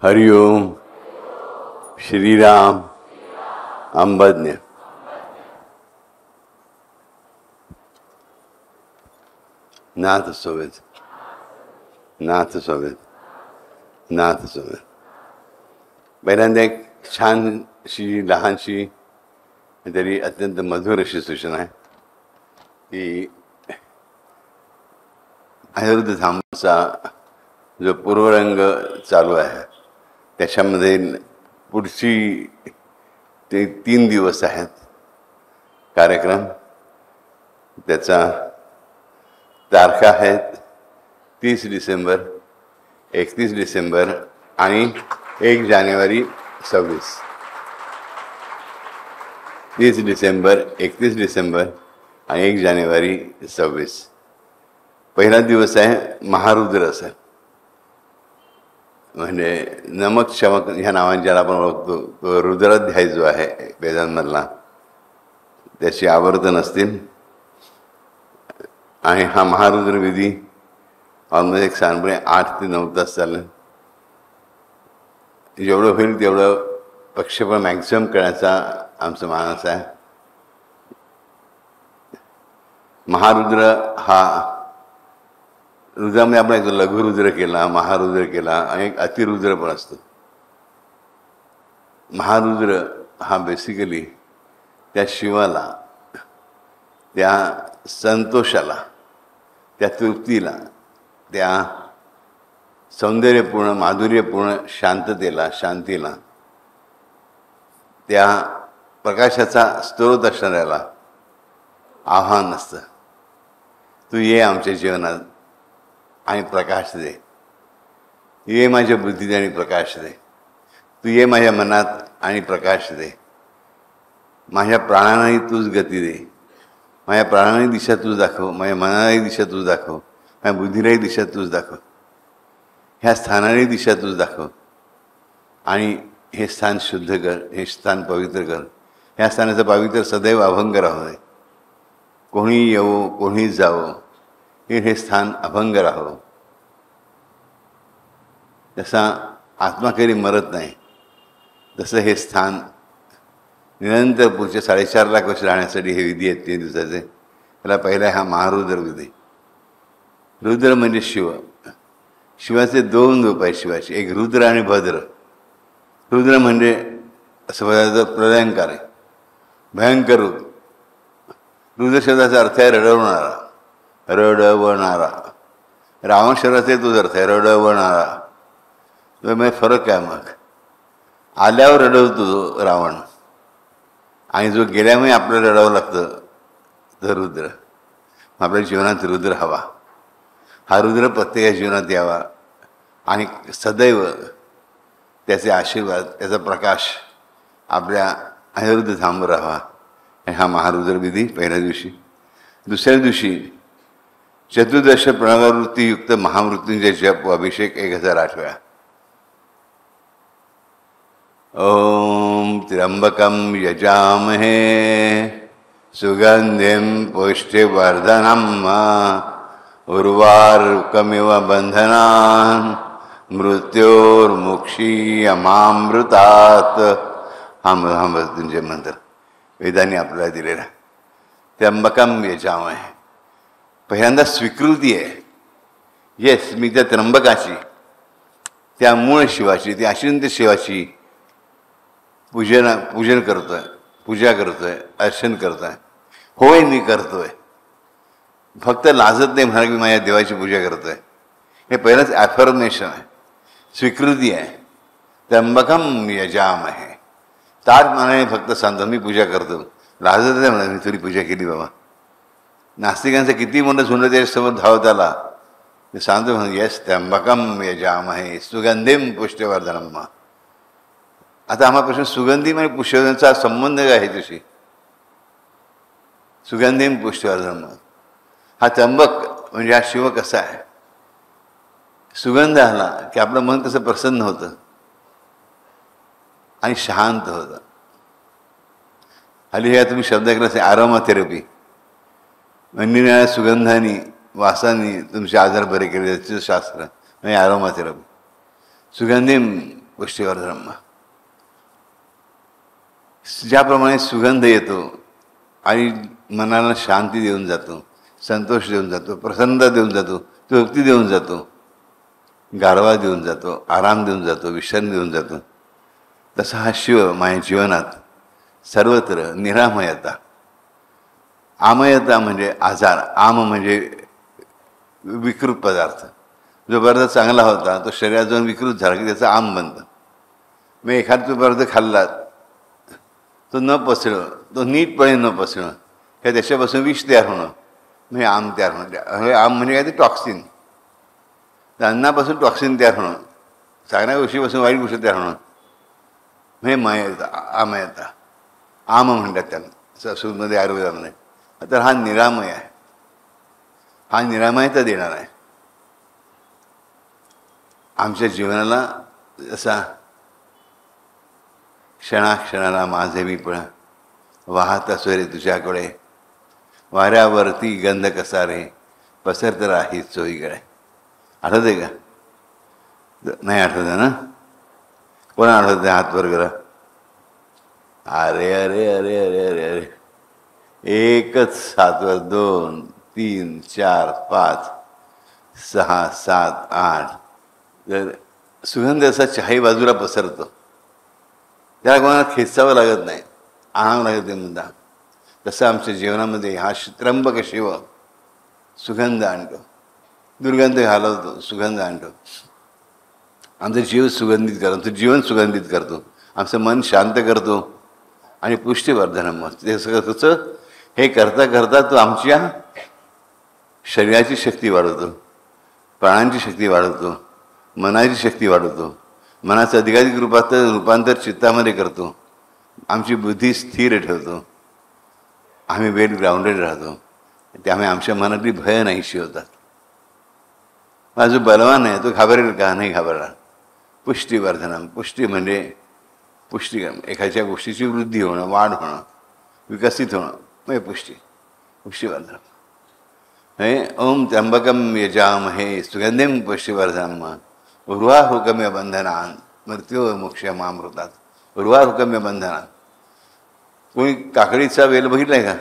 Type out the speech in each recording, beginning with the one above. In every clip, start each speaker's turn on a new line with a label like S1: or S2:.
S1: हरिओम. श्रीराम. अंबज्ञ. नाथ सोवेत. नाथ सोवेत. नाथ सोवेत. पहिल्यांदा एक छानशी लहानशी तरी अत्यंत मधुर अशी सूचना आहे की अनिरुद्ध धामचा जो पूर्वरंग चालू आहे त्याच्यामध्ये पुढची ते 3 दिवस आहेत कार्यक्रम. त्याचा तारखा आहेत 30 डिसेंबर, 31 डिसेंबर आणि 1 जानेवारी 26. 30 डिसेंबर, 31 डिसेंबर आणि 1 जानेवारी 26. पहिला दिवस आहे महारुद्र असा, म्हणजे नमक शमक ह्या नावाने ज्याला आपण ओळखतो तो रुद्राध्याय जो आहे वेदांमधला त्याची आवर्तन असतील. आणि हा महारुद्र विधी ऑलमोस्ट एक साधारणपणे 8 ते 9 तास चालेल. जेवढं होईल तेवढं प्रक्षेपण मॅक्झिमम करण्याचा आमचा मानस आहे. महारुद्र हा रुद्रामध्ये आपण एक लघुरुद्र केला, महारुद्र केला आणि एक अतिरुद्र पण असतो. महारुद्र हा बेसिकली त्या शिवाला, त्या संतोषाला, त्या तृप्तीला, त्या सौंदर्यपूर्ण माधुर्यपूर्ण शांततेला, शांतीला, त्या प्रकाशाचा स्रोत असणाऱ्याला आव्हान असतं. तू ये आमच्या जीवनात आणि प्रकाश दे. ये माझ्या बुद्धीत आणि प्रकाश दे. तू ये माझ्या मनात आणि प्रकाश दे. माझ्या प्राणांनाही तूच गती दे. माझ्या प्राणांनाही दिशा तूच दाखव. माझ्या मनालाही दिशा तूच दाखव. माझ्या बुद्धीलाही दिशा तूच दाखव. ह्या स्थानालाही दिशा तूच दाखव. आणि हे स्थान शुद्ध कर, हे स्थान पवित्र कर. ह्या स्थानाचं पावित्र्य सदैव अभंग राहू दे. कोणी येवो, कोणी जावो, हे स्थान अभंग राहावं. जसा आत्मा कधी मरत नाही तसं हे स्थान निरंतर पुढचे 4.5 लाख वर्ष राहण्यासाठी हे विधी आहेत 3 दिवसाचे. त्याला पहिला हा महारुद्र विधी. रुद्र म्हणजे शिव. शिवाचे 2 रूप आहेत शिवाचे, एक रुद्र आणि भद्र. रुद्र म्हणजे असं बघायचं प्रलयंकार आहे, भयंकर रूप. रुद्र शब्दाचा अर्थ आहे रडवणारा, रडवणारा. रावण शब्दाचा तोच अर्थ आहे, रडवणारा. त्यामुळे फरक आहे. मग आल्यावर रडवतो रावण आणि जो गेल्यामुळे आपल्याला रडावं लागतं तर रुद्र. आपल्या जीवनात रुद्र हवा. हा रुद्र प्रत्येकाच्या जीवनात यावा आणि सदैव त्याचे आशीर्वाद, त्याचा प्रकाश आपल्या अनिरुद्ध धामवर राहावा. हा महारुद्र विधी पहिल्या दिवशी. दुसऱ्या दिवशी चतुर्दश प्रणववृत्तीयुक्त महामृत्युंजय जप व अभिषेक 1008 वेळा. ओम त्र्यंबकं यजामहे सुगंधिं पुष्टिवर्धनम् उर्वारुकमिव बंधनान् मृत्योर्मुक्षीयमामृतात्. हा महामृत्युंजय मंत्र वेदांनी आपल्याला दिलेला. त्र्यंबकं यजामहे पहिल्यांदा स्वीकृती आहे. येस, मी त्या त्र्यंबकाची, त्या मूळ शिवाची, त्या अचिंत्य शिवाची पूजन करतोय, पूजा करतोय, अर्चन करतोय. होय, मी करतोय. फक्त लाजत नाही म्हणा की माझ्या देवाची पूजा करतोय. हे पहिलंच ॲफर्मेशन आहे, स्वीकृती आहे. त्र्यंबकं यजामहे. ताट मानाने फक्त सांगतो मी पूजा करतो. लाजत नाही म्हणा मी तुझी पूजा केली बाबा. नास्तिकांचं किती मोठं झुंड त्याच्यासमोर धावत आला ते सांगतो म्हणून येस त्र्यंबकं यजामहे सुगंधिं पुष्टिवर्धनम्. आता आम्हापासून सुगंधी आणि पुष्टिवर्धनचा संबंध काय आहे तुझी? सुगंधिं पुष्टिवर्धनम्. हा त्र्यंबक म्हणजे हा शिव कसा आहे? सुगंध आला की आपलं मन कसं प्रसन्न होतं आणि शांत होतं. हल्ली ह्या तुम्ही शब्द ऐकला असेल आरोमा थेरपी. निराळ्या सुगंधानी वासांनी तुमचे आजार बरे केले त्याचं शास्त्र म्हणजे आरोमा थेरपी. सुगंधिम पुष्टिवर्धनम. ज्याप्रमाणे सुगंध येतो आणि मनाला शांती देऊन जातो, संतोष देऊन जातो, प्रसन्नता देऊन जातो, तृप्ती देऊन जातो, गारवा देऊन जातो, आराम देऊन जातो, विश्रांती देऊन जातो, तसा हा शिव माझ्या जीवनात सर्वत्र निरामयता. आमयता म्हणजे आजार, आम म्हणजे विकृत पदार्थ. जो पदार्थ चांगला होता तो शरीरात जाऊन विकृत झाला की त्याचं आम बनतं. मग एखादा पदार्थ खाल्ला तो न पचणं, तो नीटपणे न पचणं, हे त्याच्यापासून विष तयार होणं, म्हणजे आम तयार होणं. हे आम म्हणजे काय ते टॉक्सिन. तर अन्नापासून टॉक्सिन तयार होणं, चांगल्या गोष्टीपासून वाईट गोष्टी तयार होणं, म्हणजे मयता, आमयता, आम म्हणतात त्यांना संस्कृतमध्ये, आयुर्वेदामध्ये. तर हा निरामय आहे, हा निरामयता देणार आहे आमच्या जीवनाला. जसा क्षणाक्षणाला माझे मी पण वाहत असो रे तुझ्याकडे, वाऱ्यावरती गंध कसा रे पसरत राही चोहीकडे. आठवत आहे का? नाही आठवत आहे ना? कोण आठवत आहे? हात वर करा. अरे अरे अरे अरे अरे अरे, एकच हातवर, 2 3 4 5 6 7 8. जर सुगंध असा चाही बाजूला पसरतो, त्याला कोणाला खेचावं लागत नाही, आणावं लागत नाही मुद्दा. तसं आमच्या जीवनामध्ये हा त्र्यंबक शिव सुगंध आणतो, दुर्गंध घालवतो, सुगंध आणतो, आमचं जीव सुगंधित करतो, आमचं जीवन सुगंधित करतो, आमचं मन शांत करतो आणि पुष्टीवर्धन मग ते सगळं कसं हे करता करता तो आमच्या शरीराची शक्ती वाढवतो, प्राणांची शक्ती वाढवतो, मनाची शक्ती वाढवतो, मनाचं अधिकाधिक रूपांतर चित्तामध्ये करतो, आमची बुद्धी स्थिर ठेवतो, आम्ही वेल ग्राउंडेड राहतो. त्यामुळे आमच्या मनातली भय नाहीशी होतात. हा जो बलवान आहे तो घाबरेल का? नाही घाबरणार. पुष्टीवर्धनम. पुष्टी म्हणजे पुष्टी, एखाद्या गोष्टीची वृद्धी होणं, वाढ होणं, विकसित होणं म्हणजे पुष्टी, पुष्टीवर्धन. हे ओम त्र्यंबकम यजामहे सुगंधिम पुष्टीवर्धनम उर्वारुकम्य बंधनान मृत्युर्मुक्षयमामृतात. उर्वारुकम्य बंधनान. कोणी काकडीचा वेल बघितलाय का?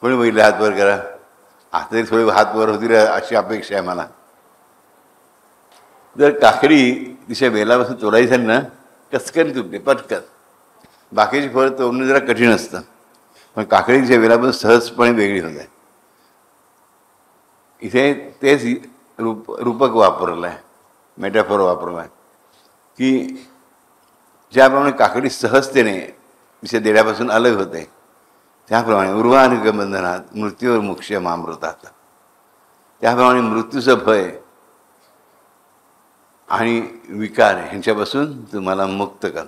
S1: कोणी बघितलं? हात वर करा. आता थोडे हात वर होतील अशी अपेक्षा आहे मला. जर काकडी तिच्या वेलापासून तोडायची झाली ना, कचकन तुटते पटकन. बाकीची फळं तोडणं जरा कठीण असतं, पण काकडीच्या वेलापासून सहजपणे वेगळी होते. इथे तेच रूपक वापरलं आहे, मेटाफोर वापरला आहे की ज्याप्रमाणे काकडी सहजतेने तिच्या देण्यापासून अलग होते, त्याप्रमाणे उर्वारुक बंधनात मृत्यूवर मुक्षयमामृतात. त्याप्रमाणे मृत्यूचं भय आणि विकार ह्यांच्यापासून तुम्हाला मुक्त कर.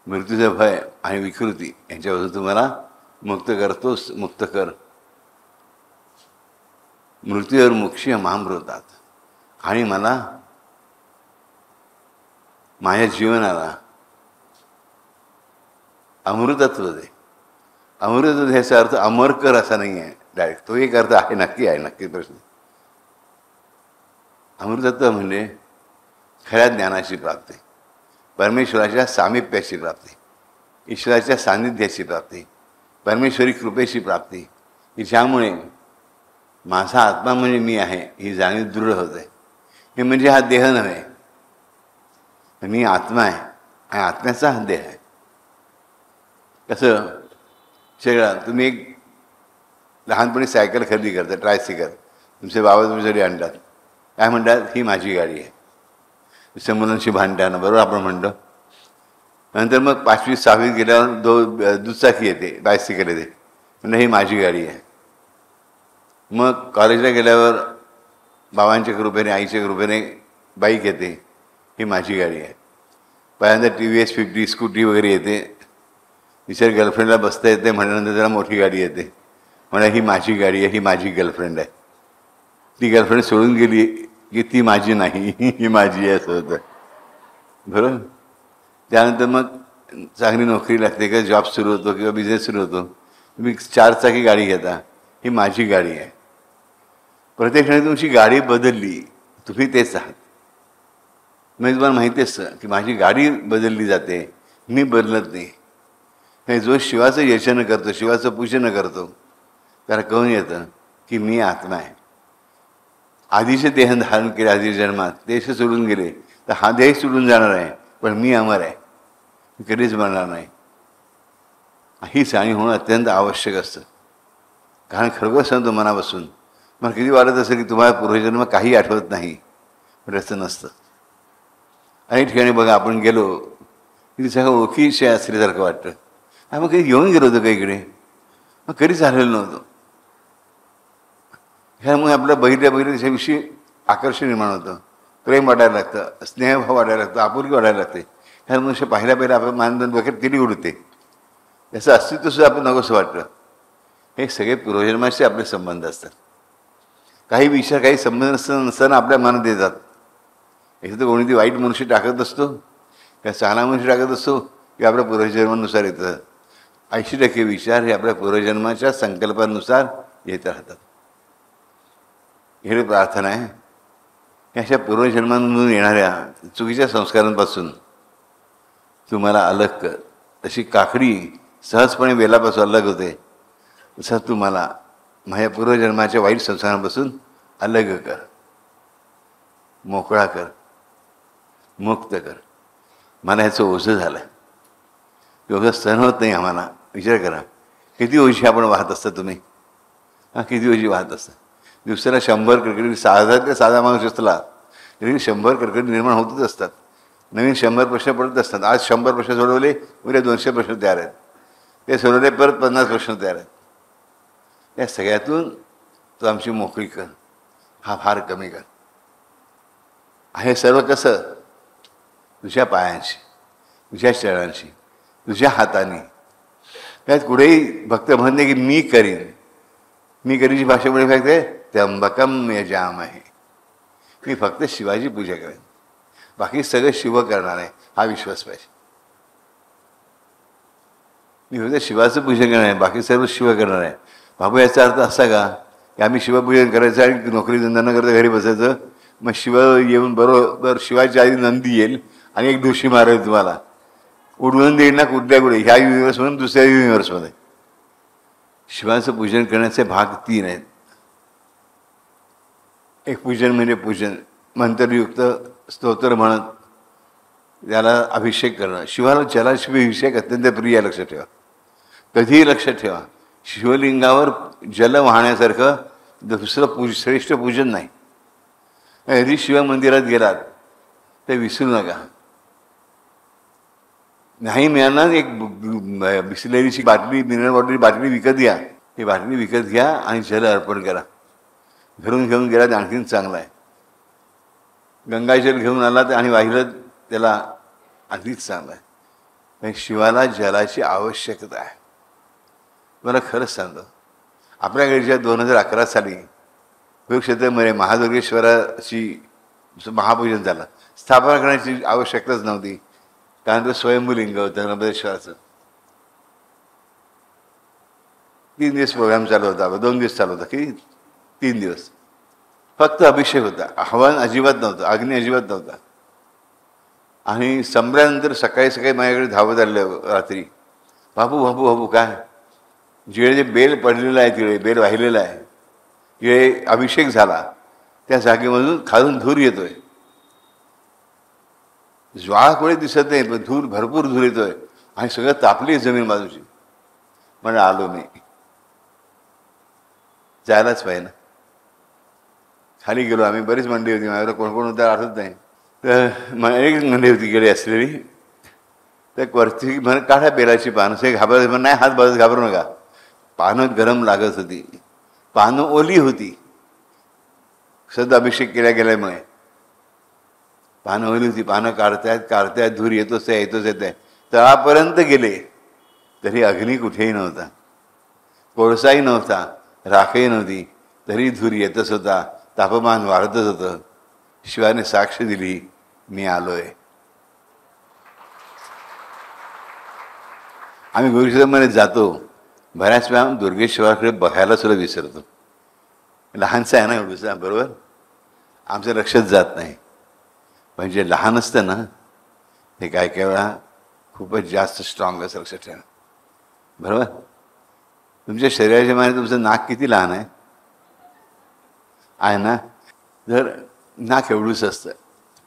S1: मृत्यूचं भय आणि विकृती यांच्यापासून तुम्हाला मुक्त करतोस, मुक्त कर. मृत्यूवर मुक्षयमामृतात. आणि मला माझ्या जीवनाला अमृतत्व दे. अमृतत्व ह्याचा अर्थ अमर कर असा नाही आहे डायरेक्ट, तो एक अर्थ आहे, नक्की आहे, नक्की प्रश्न. अमृतत्व म्हणजे खऱ्या ज्ञानाची प्राप्ती, परमेश्वराच्या सामिप्याची प्राप्ती, ईश्वराच्या सान्निध्याची प्राप्ती, परमेश्वरी कृपेची प्राप्ती, की ज्यामुळे माझा आत्मा म्हणजे मी आहे ही जाणीव दृढ होते. हे म्हणजे हा देह नव्हे, मी आत्मा आहे आणि आत्म्याचा हा देह आहे. कसं सगळं तुम्ही एक लहानपणी सायकल खरेदी करता, ट्रायसायकल, तुमचे बाबा तुमच्यासाठी आणतात, काय म्हणतात? ही माझी गाडी आहे. दुसऱ्या मुलांशी भांडताना बरोबर आपण म्हणतो. नंतर मग 5वी 6वीत गेल्यावर दुचाकी येते, बायसिकल येते, म्हणजे ही माझी गाडी आहे. मग कॉलेजला गेल्यावर बाबांच्या कृपेने, आईच्या कृपेने बाईक येते, ही माझी गाडी आहे. पहिल्यांदा TVS 50 स्कूटी वगैरे येते, तिच्या गर्लफ्रेंडला बसता येते, म्हणल्यानंतर जरा मोठी गाडी येते, म्हणा ही माझी गाडी आहे, ही माझी गर्लफ्रेंड आहे. ती गर्लफ्रेंड सोडून गेली की ती माझी नाही, ही माझी आहे असं होतं, बरोबर. त्यानंतर मग चांगली नोकरी लागते किंवा जॉब सुरू होतो किंवा बिझनेस सुरू होतो, तुम्ही 4 चाकी गाडी घेता. ही माझी गाडी आहे. प्रत्येक क्षणी तुमची गाडी बदलली, तुम्ही तेच आहात. म्हणजे तुम्हाला माहिती असतं की माझी गाडी बदलली जाते, मी बदलत नाही. हे जो शिवाचं यचन करतो, शिवाचं पूजन करतो, त्याला कळून येतं की मी आत्मा आहे. आधीचे देह धारण केले, आधी जन्मात देश सोडून गेले, तर हा देह सोडून जाणार आहे, पण मी अमर आहे, मी कधीच मरणार नाही. ही जाणीव होणं अत्यंत आवश्यक असतं. कारण खरोखर सांगतो मनापासून, मला किती वाटत असेल की तुम्हाला पूर्वजन्म काही आठवत नाही, पण असं नसतं. अनेक ठिकाणी बघा आपण गेलो की सगळं ओळखीचे असल्यासारखं वाटतं. मग कधी येऊन गेलो होतो का इकडे, मग कधीच आलेलो नव्हतो. ह्यामुळे आपल्या बहिऱ्या त्याच्याविषयी आकर्षण निर्माण होतं, प्रेम वाटायला लागतं, स्नेहभाव वाटायला लागतं, आपुलकी वाटायला लागते. ह्या मनुष्य पहिल्या आपलं मानधन डोक्यात किती उडते, याचं अस्तित्वसुद्धा आपण नकोसं वाटतं. हे सगळे पूर्वजन्माशी आपले संबंध असतात. काही विचार, काही संबंध नसताना आपल्या मनात येतात. इथं तर कोणीतरी वाईट मनुष्य टाकत असतो किंवा चांगला मनुष्य टाकत असतो की आपल्या पूर्वजन्मानुसार येतं. 80% विचार हे आपल्या पूर्वजन्माच्या संकल्पानुसार येत राहतात. ही प्रार्थना आहे की अशा पूर्वजन्मांमधून येणाऱ्या चुकीच्या संस्कारांपासून तुम्हाला अलग कर. तशी काकडी सहजपणे वेलापासून अलग होते, तसं तुम्हाला माझ्या पूर्वजन्माच्या वाईट संस्कारांपासून अलग कर, मोकळा कर, मुक्त कर. मला ह्याचं ओझं झालं आहे, ओझं सहन होत नाही आम्हाला. विचार करा, किती ओझी आपण वाहत असता तुम्ही, किती ओझी वाहत असता. दिवसाला 100 कडकडी, साधा ते साधा माणूस असला तरी 100 कडकडी निर्माण होतच असतात. नवीन 100 प्रश्न पडत असतात. आज 100 प्रश्न सोडवले, उद्या 200 प्रश्न तयार आहेत. ते सोडवले, परत 50 प्रश्न तयार आहेत. या सगळ्यातून तू आमची मोकळी कर, हा भार कमी कर. हे सर्व कसं? तुझ्या पायांशी, तुझ्या चरणांशी, तुझ्या हाताने. त्यात कुठेही भक्त म्हणणे की मी करीन. मी करीची भाषेमुळे फक्त त्र्यंबकम यजाम आहे, मी फक्त शिवाची पूजा करेन, बाकी सगळं शिव करणार आहे, हा विश्वास पाहिजे. मी फक्त शिवाचं पूजन करणार आहे, बाकी सर्व शिव करणार आहे. बाबू याचा अर्थ असा का की आम्ही शिवपूजन करायचं आणि नोकरी धंदा न करता घरी बसायचं, मग शिव येऊन बरोबर शिवाच्या आधी नंदी येईल आणि एक दिवशी मारेल, तुम्हाला उडवून देईल ना कुठल्या कुठे, ह्या युनिव्हर्समधून दुसऱ्या युनिव्हर्समध्ये. शिवाचं पूजन करण्याचे भाग 3 आहेत. एक पूजन म्हणजे पूजन, मंत्रयुक्त स्तोत्र म्हणत त्याला अभिषेक करणं. शिवाला जलाशिवाय अभिषेक अत्यंत प्रिय, लक्षात ठेवा. कधीही लक्षात ठेवा, शिवलिंगावर जल वाहण्यासारखं दुसरं श्रेष्ठ पूजन नाही. यदि शिव मंदिरात गेलात तर विसरू नका, नाही मिळणार एक बिसलेरीची बाटली, मिनरल वॉटरची बाटली विकत घ्या. ती बाटली विकत घ्या आणि जल अर्पण करा. घरून घेऊन गेला तर आणखीन चांगला आहे. गंगाजल घेऊन आलात आणि वाहिलं, त्याला अधिक चांगलं आहे. पण शिवाला जलाची आवश्यकता आहे. मला खरंच सांगतो, आपल्याकडे ज्या 2011 साली कुरुक्षेत्रामध्ये महादुर्गेश्वराची महापूजन झालं, स्थापना करण्याची आवश्यकताच नव्हती, कारण तो स्वयंभूलिंग होतं त्र्यंबकेश्वराचं. 3 दिवस प्रोग्राम चालू होता, 2 दिवस चालू होता की 3 दिवस. फक्त अभिषेक होता, हवन अजिबात नव्हतं, अग्नी अजिबात नव्हता. आणि संपल्यानंतर सकाळी सकाळी माझ्याकडे धावत आलेलं रात्री, बाबू बाबू बाबू काय, जिकडे जे बेल पडलेलं आहे, तिकडे बेल वाहिलेलं आहे, जिकडे अभिषेक झाला त्या जागेमधून खालून धूर येतोय. ज्वाळा कोणी दिसत नाही, पण धूर, भरपूर धूर येतोय आणि सगळं तापली जमीन बाजूची. म्हणजे आलो मी, जायलाच पाहिजे ना. खाली गेलो आम्ही, बरीच मंडळी होती, माझ्याकडे कोण कोण होतं आठवत नाही. तर एक मंडळी होती गेली असलेली, तर वरती म्हण काढा बेलाची पानं. से घाबरत, नाही हात बरत, घाबरू नका. पानं गरम लागत होती, पानं ओली होती, सद अभिषेक केल्या गेल्यामुळे पानं ओली होती. पानं काढतायत, धूर येतोच येत आहे. तळापर्यंत गेले तरी अग्नी कुठेही नव्हता, कोळसाही नव्हता, राखही नव्हती, तरी धूर येतच होता, तापमान वाढतच होतं. शिवाने साक्ष दिली, मी आलोय. आम्ही गुरुक्षेत्रामध्ये जातो, बऱ्याच वेळा दुर्गेश्वराकडे बघायला सुद्धा विसरतो. लहानचं आहे ना एवढंच, बरोबर, आमचं लक्षच जात नाही. पण जे लहान असतं ना ते काय काय वेळा खूपच जास्त स्ट्रॉंग असं लक्षात ठेवा, बरोबर. तुमच्या शरीराच्या माने तुमचं नाक किती लहान आहे ना. जर नाक एवढंच असतं,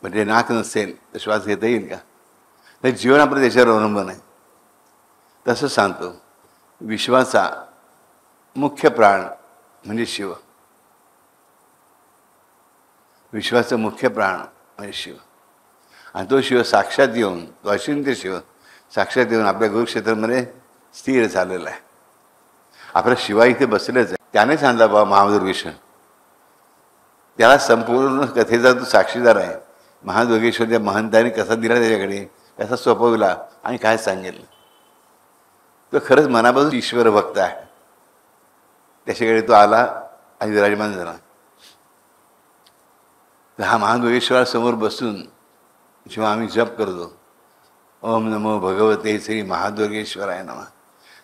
S1: म्हणजे नाक नसेल तर श्वास घेता येईल का? तर जीवन आपलं त्याच्यावर अवलंबून आहे. तसं सांगतो, विश्वाचा मुख्य प्राण म्हणजे शिव. विश्वाचा मुख्य प्राण म्हणजे शिव. आणि तो शिव साक्षात येऊन, तो अचिंत्य शिव साक्षात येऊन आपल्या गुरुक्षेत्रामध्ये स्थिर झालेला आहे. आपला शिवा इथे बसलेच आहे. त्याने सांगितला बाबा महादुर्गेश्वर, त्याला संपूर्ण कथेचा तो साक्षीदार आहे. महादुर्गेश्वर त्या महंताने कसा दिला त्याच्याकडे, कसा सोपविला आणि काय सांगितलं. तो खरंच मनापासून ईश्वर भक्त आहे. त्याच्याकडे तो आला आणि विराजमान झाला. तर हा महादुर्गेश्वरासमोर बसून जेव्हा आम्ही जप करतो, ओम नमो भगवते श्री महादुर्गेश्वराय नमः,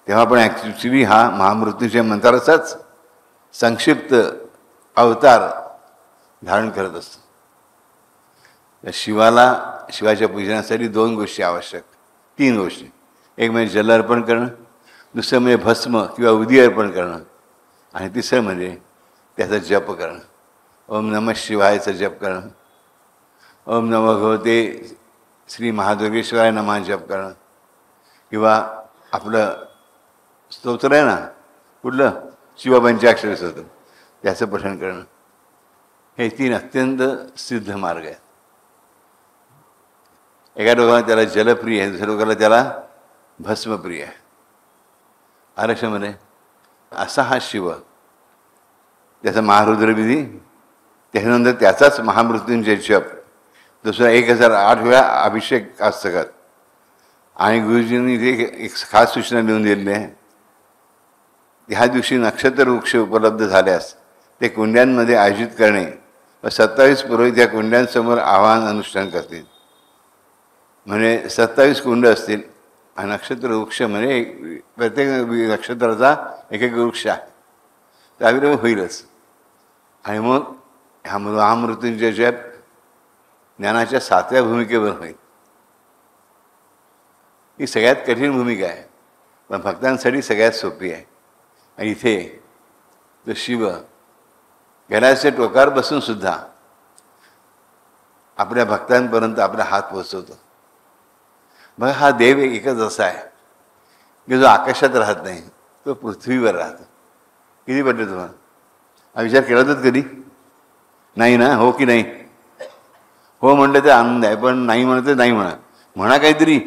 S1: तेव्हा आपण ॲक्च्युली हा महामृत्यूच्या मंत्राचाच संक्षिप्त अवतार धारण करत असतो. तर शिवाच्या पूजनासाठी 2 गोष्टी आवश्यक, 3 गोष्टी. एक म्हणजे जल अर्पण करणं, दुसरं म्हणजे भस्म किंवा उदी अर्पण करणं, आणि तिसरं म्हणजे त्याचा जप करणं. ओम नमः शिवायचा जप करणं, ओम नमो भगवते श्री महादुर्गेश्वराय नमः जप करणं, किंवा आपलं स्तोत्र आहे ना कुठलं, शिवपंचाक्षरी स्तोत्र, त्याचं पठण करणं. हे 3 अत्यंत सिद्ध मार्ग आहेत. एका लोकांना त्याला जलप्रिय आहे, दुसऱ्या लोकांना त्याला भस्मप्रिय आहे. आरक्षामध्ये असा हा शिव, त्याचा महारुद्रविधी, त्याच्यानंतर त्याचाच महामृत्यूंजय जप, दुसरा 1008 वेळा अभिषेक असतात. आणि गुरुजींनी इथे एक खास सूचना लिहून दिलेली आहे. ह्या दिवशी नक्षत्र वृक्ष उपलब्ध झाल्यास ते कुंड्यांमध्ये आयोजित करणे व 27 पुरोहित या कुंड्यांसमोर आवाहन अनुष्ठान करतील. म्हणजे 27 कुंड असतील आणि नक्षत्र वृक्ष म्हणजे प्रत्येक नक्षत्राचा एक वृक्ष आहे, त्यावेळी होईलच. आणि मग हा महामृत्यूंजय जप ज्ञानाच्या 7व्या भूमिकेवर होईल. ही सगळ्यात कठीण भूमिका आहे, पण भक्तांसाठी सगळ्यात सोपी आहे. आणि इथे तो शिव गैलाच्या टोकावर बसून सुद्धा आपल्या भक्तांपर्यंत आपला हात पोचवतो. बघा, हा देव एकच असा आहे की जो आकाशात राहत नाही, तो पृथ्वीवर राहतो. किती पडलं तुम्हाला? हा विचार केला तर कधी नाही ना? हो की नाही? हो म्हटलं तर आनंद आहे, पण नाही म्हणत तर नाही म्हणा काहीतरी.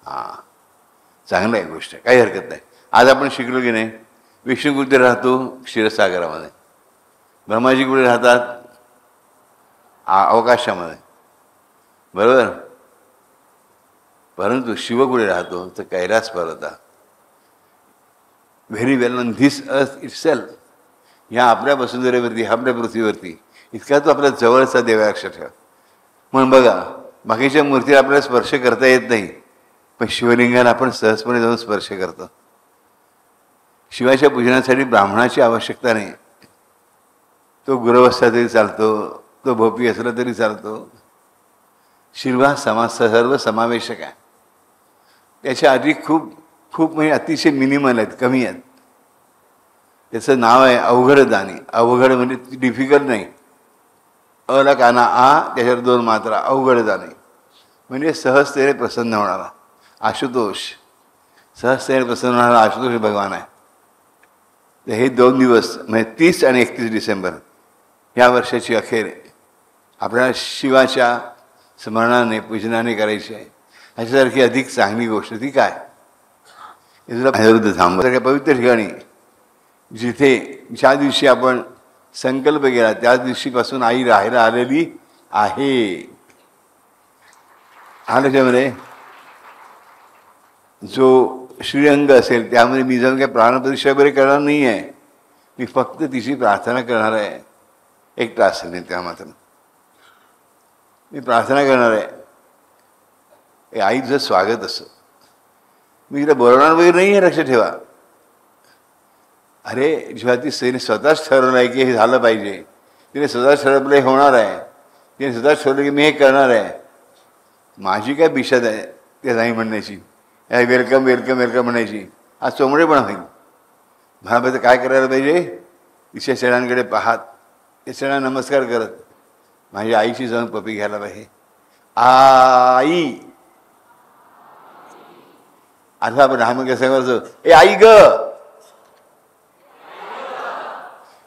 S1: हां, चांगलं आहे, गोष्ट आहे, काही हरकत नाही. आज आपण शिकलो की नाही, विष्णू कुठे राहतो? क्षीरसागरामध्ये. ब्रह्माजी कुठे राहतात? अवकाशामध्ये, बरोबर. परंतु शिव कुठे राहतो? तर कैलास पर्वतात. Very well non this earth it self, ह्या आपल्या वसुंधरेवरती, आपल्या पृथ्वीवरती इतका तो आपल्या जवळचा देव आहे, लक्षात ठेवा. म्हणून बघा, बाकीच्या मूर्ती आपल्याला स्पर्श करता येत नाही, पण शिवलिंगाला आपण सहजपणे जाऊन स्पर्श करतो. शिवाच्या पूजनासाठी ब्राह्मणाची आवश्यकता नाही. तो गुरव असला तरी चालतो, तो भोपी असला तरी चालतो. शिवा सर्व समावेशक आहे. त्याच्या आधी खूप खूप म्हणजे अतिशय मिनिमल आहेत, कमी आहेत. त्याचं नाव आहे अवघडदानी. अवघड म्हणजे डिफिकल्ट नाही. अला काना आ, त्याच्यावर 2 मात्रा, अवघडदानी म्हणजे सहजतेने प्रसन्न होणारा आशुतोष. सहजतेने प्रसन्न होणारा आशुतोष भगवान आहे. तर हे 2 दिवस म्हणजे 30 आणि 31 डिसेंबर ह्या वर्षाची अखेर आपल्याला शिवाच्या स्मरणाने, पूजनाने करायची आहे. ह्याच्यासारखी अधिक चांगली गोष्ट ती काय? धाम सारख्या पवित्र ठिकाणी, जिथे ज्या दिवशी आपण संकल्प केला त्याच दिवशीपासून आई राहायला आलेली आहे. हा त्याच्यामध्ये जो श्रीअंग असेल त्यामध्ये मी जाऊन काही प्राणप्रतिष्ठा वगैरे करणार नाही आहे. मी फक्त तिची प्रार्थना करणार आहे. एकटा असेल नाही त्या मात्र मी प्रार्थना करणार आहे, आईचं स्वागत असो. मी तिला बोलवणार वगैरे नाही आहे, लक्ष ठेवा. अरे जेव्हा ती स्त्रीने स्वतःच ठरवलं आहे की हे झालं पाहिजे, तिने स्वतःच ठरवलं हे होणार आहे, तिने स्वतःच ठरवलं की मी हे करणार आहे, माझी काय बिशात आहे ते नाही म्हणण्याची, वेलकम वेलकम वेलकम म्हणायची, आज चोमडे पण होईल. महाराज काय करायला पाहिजे, तिच्या चरणांकडे पाहत, त्या चरणा नमस्कार करत माझ्या आईशी जाऊन पपी घ्यायला पाहिजे. आई आता आपण राम कसं करतो, ए आई ग,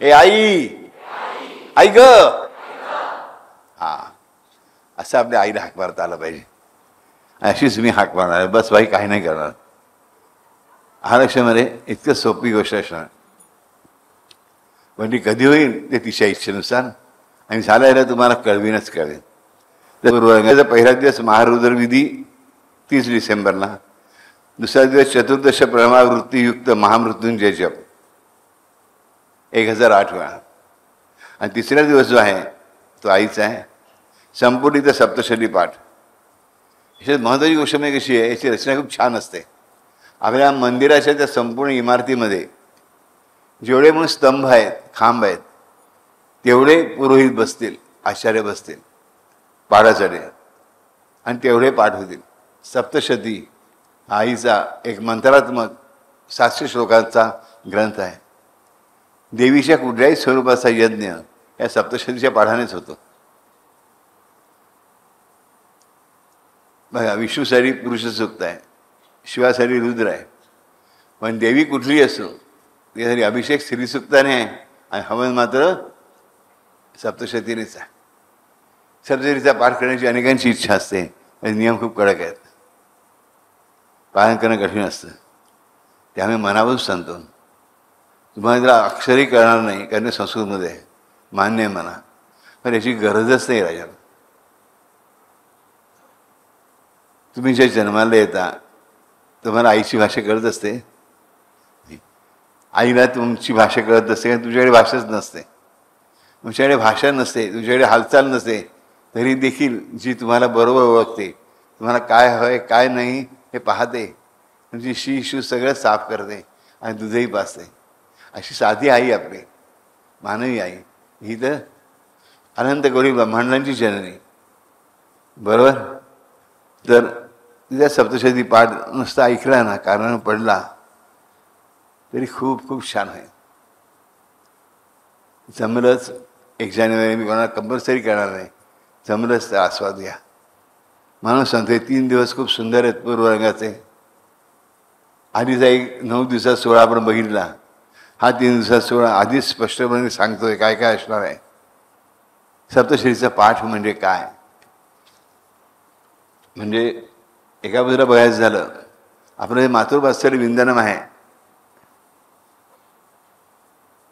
S1: ए आई, आई ग, हा असं आपल्या आईला हाक मारता आलं पाहिजे. अशीच मी हाक मारणार, बस बाई काही नाही करणार. महाराष्ट्रामध्ये इतकं सोपी गोष्ट असणार, पण ती कधी होईल ते तिच्या इच्छेनुसार आणि झाल्याला तुम्हाला कळवीनच कळवेन. तर पहिला दिवस महारुद्र विधी 30 डिसेंबरला, दुसरा दिवस चतुर्दश प्रणवावृत्तीयुक्त महामृत्युंजय जप 1008 वेळा, आणि तिसरा दिवस जो आहे तो आईचा आहे, संपुटित सप्तशती पाठ. याच्यात महत्त्वाची गोष्ट म्हणजे कशी आहे, याची रचना खूप छान असते. आपल्या मंदिराच्या त्या संपूर्ण इमारतीमध्ये जेवढे म्हणून स्तंभ आहेत, खांब आहेत, तेवढे पुरोहित बसतील, आचार्य बसतील पाठासाठी, आणि तेवढे पाठ होतील. सप्तशती आईचा एक मंत्रात्मक 700 श्लोकांचा ग्रंथ आहे. देवीच्या कुठल्याही स्वरूपाचा यज्ञ या सप्तशतीच्या पाठानेच होतो. बघा, विष्णूसाठी पुरुष सूक्त आहे, शिवासाठी रुद्र आहे, पण देवी कुठली असो त्यासाठी अभिषेक श्रीसूक्ताने आहे, आणि हवन मात्र सप्तशतीनेच आहे. सप्तशतीचा पाठ करण्याची अनेकांची इच्छा असते, नियम खूप कडक आहेत, पालन करणं कठीण असतं. त्यामुळे मनावरून सांगतो, तुम्हाला जरा अक्षरही कळणार नाही, कारण संस्कृतमध्ये आहे, मान्य आहे म्हणा, पण याची गरजच नाही राजा. तुम्ही ज्या जन्माला येता तुम्हाला आईची भाषा कळत असते, आईला तुमची भाषा कळत असते, कारण तुमच्याकडे भाषाच नसते, तुमच्याकडे भाषा नसते, तुमच्याकडे हालचाल नसते, तरी देखील जी तुम्हाला बरोबर ओळखते, तुम्हाला काय हवंय काय नाही हे पाहते, तुमची शी शू सगळं साफ करते आणि दूधही पाजते. अशी साधी आई आपली मानवी आई, ही तर अनंत कोटी ब्रह्मांडांची जननी, बरोबर. तर तिच्या सप्तशती पाठ नुसता ऐकला ना, कारण पडला तरी खूप खूप छान आहे. जमलंच 1 जानेवारी मी कोणाला कंपल्सरी करणार नाही, जमलंच तर आस्वाद घ्या. म्हणून सांगते 3 दिवस खूप सुंदर आहेत पूर्व रंगाचे. आधीचा एक 9 दिवसात सोहळा आपण बघितला, हा 3 दिवसात सोहळा आधीच स्पष्टपणे सांगतोय काय काय असणार आहे. सप्तशतीचा पाठ म्हणजे काय, म्हणजे एका बाजूला बघायचं झालं, आपलं जे मातृवात्सल्य विंदनम आहे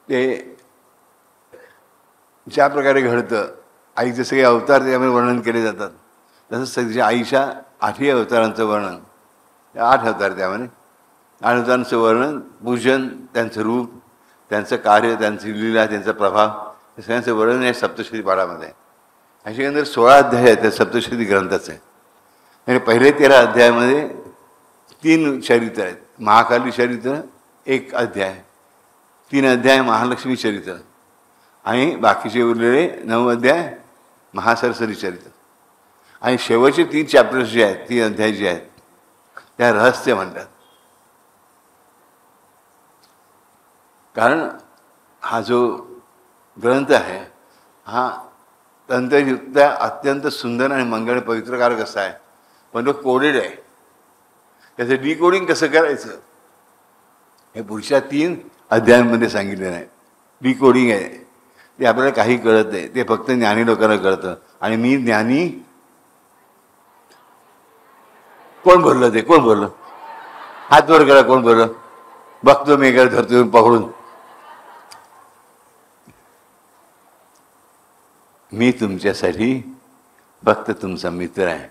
S1: ते ज्या प्रकारे घडतं, आईचे सगळे अवतार त्यामध्ये वर्णन केले जातात, तसंच तिच्या आईच्या 8ही अवतारांचं वर्णन, 8 अवतार त्यामध्ये, 8 अवतारांचं वर्णन, पूजन, त्यांचं रूप, त्यांचं कार्य, त्यांची लीला, त्यांचा प्रभाव, हे सगळ्यांचं वर्णन या सप्तशती पाठामध्ये आहे. अशानंतर 16 अध्याय आहेत त्या सप्तशती ग्रंथाचे. आणि पहिले 13 अध्यायामध्ये 3 चरित्र आहेत. महाकाली चरित्र 1 अध्याय, 3 अध्याय महालक्ष्मी चरित्र, आणि बाकीचे उरलेले 9 अध्याय महासरस्वती चरित्र. आणि शेवटचे 3 चॅप्टर्स जे आहेत, 3 अध्याय जे आहेत, त्या रहस्य म्हणतात. कारण हा जो ग्रंथ आहे हा तंत्रयुक्त अत्यंत सुंदर आणि मंगळ पवित्रकारक असा आहे, पण तो कोडेड आहे. त्याचं डिकोडिंग कसं करायचं हे पुढच्या 3 अध्यायांमध्ये सांगितलेलं आहे. डिकोडिंग आहे ते आपल्याला काही कळत नाही, ते फक्त ज्ञानी लोकांना कळतं. आणि मी ज्ञानी, कोण बोललं ते, कोण बोललं, हात वर करा, कोण बोललं, बघतो मी एका धरतो पकडून. मी तुमच्यासाठी फक्त तुमचा मित्र आहे,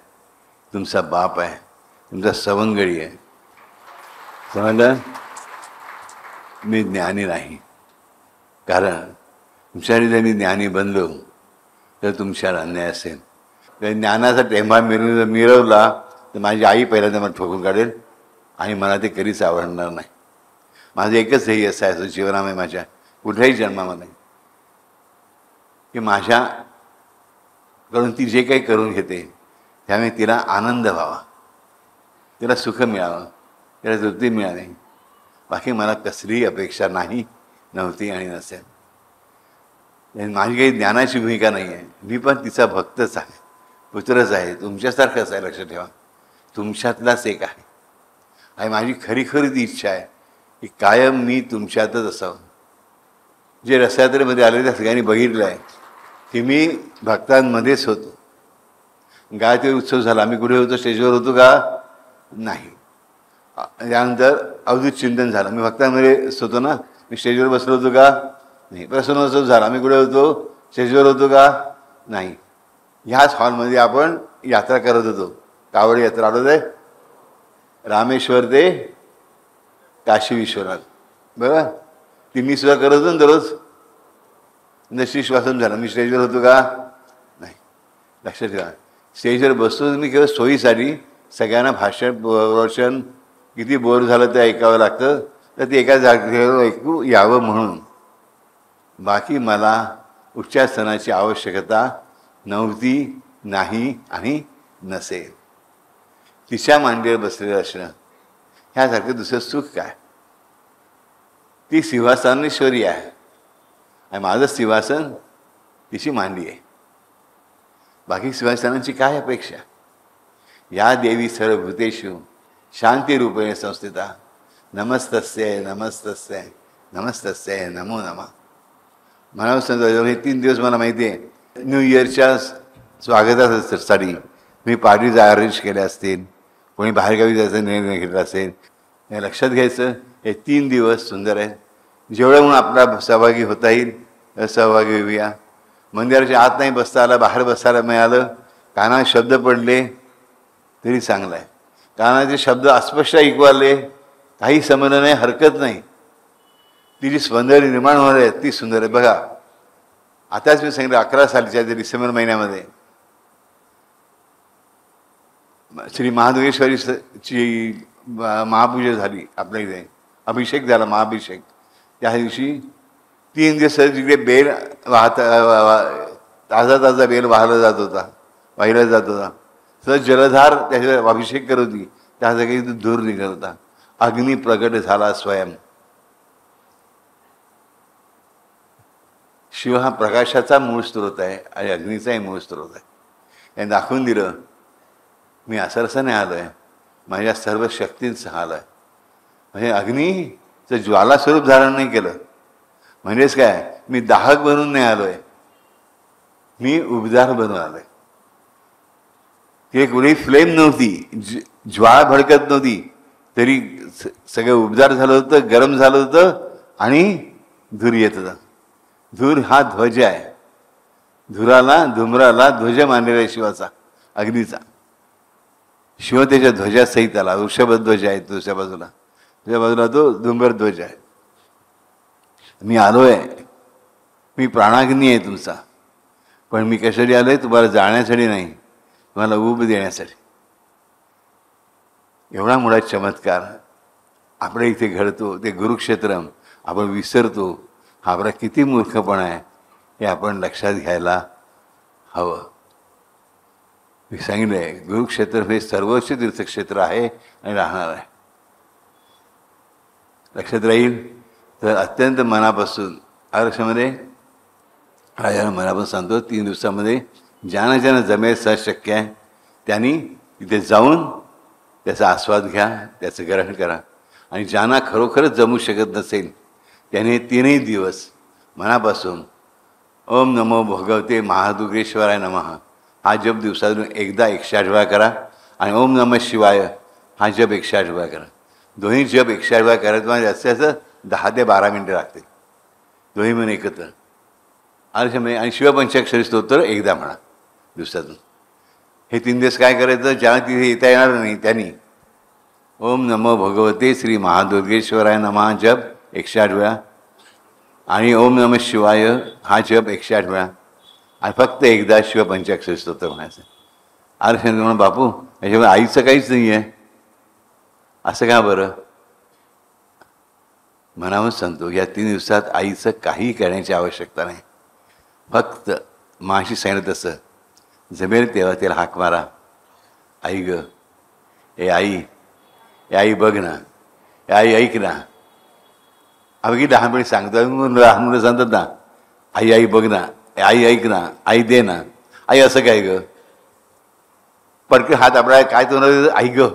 S1: तुमचा बाप आहे, तुमचा सवंगडी आहे, समजलं. मी ज्ञानी नाही, कारण तुमच्यासाठी जर मी ज्ञानी बनलो तर तुमच्यावर अन्याय असेल. तर ज्ञानाचा टेंबा मिरवला तर माझी आई पहिल्यांदा मला ठोकून काढेल, आणि मला ते कधीच आवडणार नाही. माझं एकच ध्येय असं आहे जीवनामध्ये माझ्या कुठल्याही जन्मामध्ये की माझ्याकडून ती जे काही करून घेते त्यामुळे तिला आनंद व्हावा, तिला सुख मिळावं, तिला तृप्ती मिळावी. बाकी मला कसलीही अपेक्षा नाही, नव्हती आणि नसेल. माझी काही ज्ञानाची भूमिका नाही आहे. मी पण तिचा भक्तच आहे, पुत्रच आहे, तुमच्यासारखंच आहे. लक्षात ठेवा, तुमच्यातलाच एक आहे. आणि माझी खरी खरी ती इच्छा आहे की कायम मी तुमच्यातच असावं. जे रथयात्रेमध्ये आले त्या सगळ्यांनी बघितलं आहे की मी भक्तांमध्येच होतो. गायत्री उत्सव झाला, आम्ही कुठे होतो? स्टेजवर होतो का? नाही. त्यानंतर अवधूत चिंतन झालं, मी भक्तांमध्येच होतो ना, मी स्टेजवर बसलो होतो का? नाही. प्रसन्नोत्सव झाला, आम्ही कुठे होतो? स्टेजवर होतो का? नाही. ह्याच हॉलमध्ये आपण यात्रा करत होतो, कावड यात्रा. आलो आहे रामेश्वर ते काशी विश्वनाथ, बरं. ती मी सुद्धा करत होतो ना दररोज. नशी श्वासन झालं, मी स्टेजवर होतो का? नाही. लक्षात ठेवा, स्टेजवर बसतो मी केवळ सोयीसाठी. सगळ्यांना भाषण किती बोर झालं ते ऐकावं लागतं, तर ते एका जागेवर ऐकू यावं म्हणून. बाकी मला उच्चासनाची आवश्यकता नव्हती, नाही आणि नसेल. तिच्या मांडीवर बसलेलं असणं ह्यासारखं दुसरं सुख काय? ती सिंहासनेश्वरी आहे आणि माझं सिंहासन तिची मांडी आहे. बाकी सिंहासनांची काय अपेक्षा? या देवी सर्वभूतेषु शांतिरूपेण संस्थिता नमस्तस्यै नमस्तस्यै नमस्तस्यै नमो नमः. मला समजा हे 3 दिवस मला माहिती आहे न्यू इयरच्या स्वागतासाठी मी पार्टीज अरेंज केल्या असतील, कोणी बाहेरगावी जायचा निर्णय घेतला असेल. हे लक्षात घ्यायचं, हे 3 दिवस सुंदर आहेत. जेवढं म्हणून आपला सहभागी होता येईल सहभागी होऊया. मंदिराच्या आत नाही बसता आलं, बाहेर बसायला मिळालं, कानात शब्द पडले तरी चांगलं आहे. कानाचे शब्द अस्पष्ट ऐकू आले काही संबंध नाही, हरकत नाही. ती जी स्पंदने निर्माण होणार आहे ती सुंदर आहे. बघा, आताच मी सांगितलं 11 सालीच्या डिसेंबर महिन्यामध्ये श्री महादुर्गेश्वरीची महापूजा झाली आपल्या इथे, अभिषेक झाला, महाअभिषेक. त्या दिवशी 3 दिवस तिकडे बेल ताजा बेल वाहिला जात होता. सहज जलधार त्याच्यावर अभिषेक करत होती, त्या जागी धूर निघत होता. अग्नी प्रगट झाला स्वयं. शिव हा प्रकाशाचा मूळ स्रोत आहे आणि अग्नीचाही मूळ स्रोत आहे. याने दाखवून दिलं मी असं नाही आलो आहे, माझ्या सर्व शक्तींसह आलो आहे. म्हणजे अग्नीचं ज्वाला स्वरूप धारण नाही केलं. म्हणजेच काय, मी दाहक बनून नाही आलो आहे, मी उबदार बनून आलो आहे. ती कुठेही फ्लेम नव्हती, ज्वाळा भडकत नव्हती, तरी सगळं उबदार झालं होतं, गरम झालं होतं आणि धूर येत होता. धूर हा ध्वज आहे. धुम्राला ध्वज मानलेला आहे शिवाचा, अग्नीचा. शिव त्याच्या ध्वजासहित आला. वृषभध्वज आहे दुसऱ्या बाजूला, तुझ्या बाजूला तो धुम्रध्वज आहे. मी आलो आहे, मी प्राणाग्नी आहे तुमचा. पण मी कशासाठी आलो आहे? तुम्हाला जाण्यासाठी नाही, तुम्हाला ऊब देण्यासाठी. एवढा मोठा चमत्कार आपल्या इथे घडतो, ते गुरुक्षेत्र आपण विसरतो. हा आपला किती मूर्खपणा आहे हे आपण लक्षात घ्यायला हवं. मी सांगितलं आहे, गुरुक्षेत्र हे सर्वोच्च तीर्थक्षेत्र आहे आणि राहणार आहे. लक्षात राहील तर अत्यंत मनापासून आरक्षामध्ये राजाला मनापासून सांगतो, 3 दिवसामध्ये ज्यांना जमेल सहज शक्य आहे त्यांनी तिथे जाऊन त्याचा आस्वाद घ्या, त्याचं ग्रहण करा. आणि ज्यांना खरोखरच जमू शकत नसेल त्याने 3ही दिवस मनापासून ओम नमो भगवते महादुर्गेश्वराय नमः हा जप दिवसातून एकदा 108 वेळा करा. आणि ओम नमः शिवाय हा जप 108 वेळा करा. दोन्ही जप 108 वेळा करायचं म्हणजे असं 10 ते 12 मिनटं लागतील दोन्ही म्हणून एकत्र. आणि शिवपंचाक्षरी स्तोत्र एकदा म्हणा दिवसातून. हे 3 दिवस काय करायचं? ज्यांना तिथे येता येणार नाही त्यांनी ओम नमो भगवते श्री महादुर्गेश्वराय नमः जप 108 वेळा आणि ओम नमः शिवाय हा जप 108 वेळा आणि फक्त एकदा शिवपंचाक्षरी स्तोत्र म्हणायचं. आरक्षण म्हणून बापू याच्यामध्ये आईचं काहीच नाही आहे. असं का बरं? मनावर सांगतो या 3 दिवसात आईचं काही करण्याची आवश्यकता नाही. फक्त माशी सांगितलं तसं जमेल तेव्हा तिला हाक मारा. आई ग, ए आई बघ ना, ए आई ऐक ना. अगदी लहानपणी सांगतो, लहान मुलं सांगतात ना, आई आई बघ ना, आई ऐक ना, आई दे ना. आई असं काय ग? पडके हात आपला काय तो आई ग.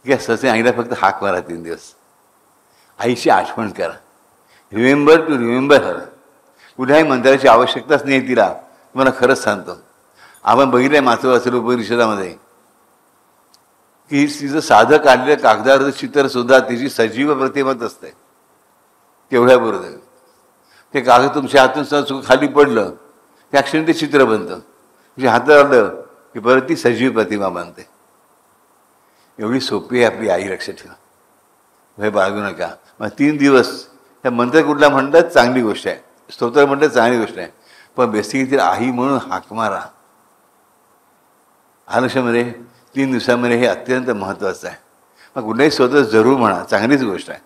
S1: ससे आईला फक्त हाक मारा 3 दिवस. आईची आठवण करा. रिमेंबर टू रिमेंबर हर. कुठल्याही मंत्राची आवश्यकताच नाही तिला. तुम्हाला खरंच सांगतो, आपण बघितलंय मातृवाचन उपनिषदामध्ये की तिचं साधं काढलेलं कागदावर चित्र सुद्धा तिची सजीव प्रतिमत असते. तेवढ्याबरोबर ते कागद तुमच्या हातून खाली पडलं, त्या क्षणी ते चित्र बनतं. तुझ्या हातात आलं की परत ती सजीव प्रतिमा बनते. एवढी सोपी आहे आपली आई, लक्षात ठेवा. भय बाळगू नका. मग 3 दिवस त्या मंत्र कुठला म्हणतात चांगली गोष्ट आहे, स्तोत्र म्हणतात चांगली गोष्ट आहे, पण बेसिकली तिला आई म्हणून हाक मारा. आयुष्यामध्ये 3 दिवसामध्ये हे अत्यंत महत्त्वाचं आहे. मग कुठल्याही स्तोत्र जरूर म्हणा, चांगलीच गोष्ट आहे.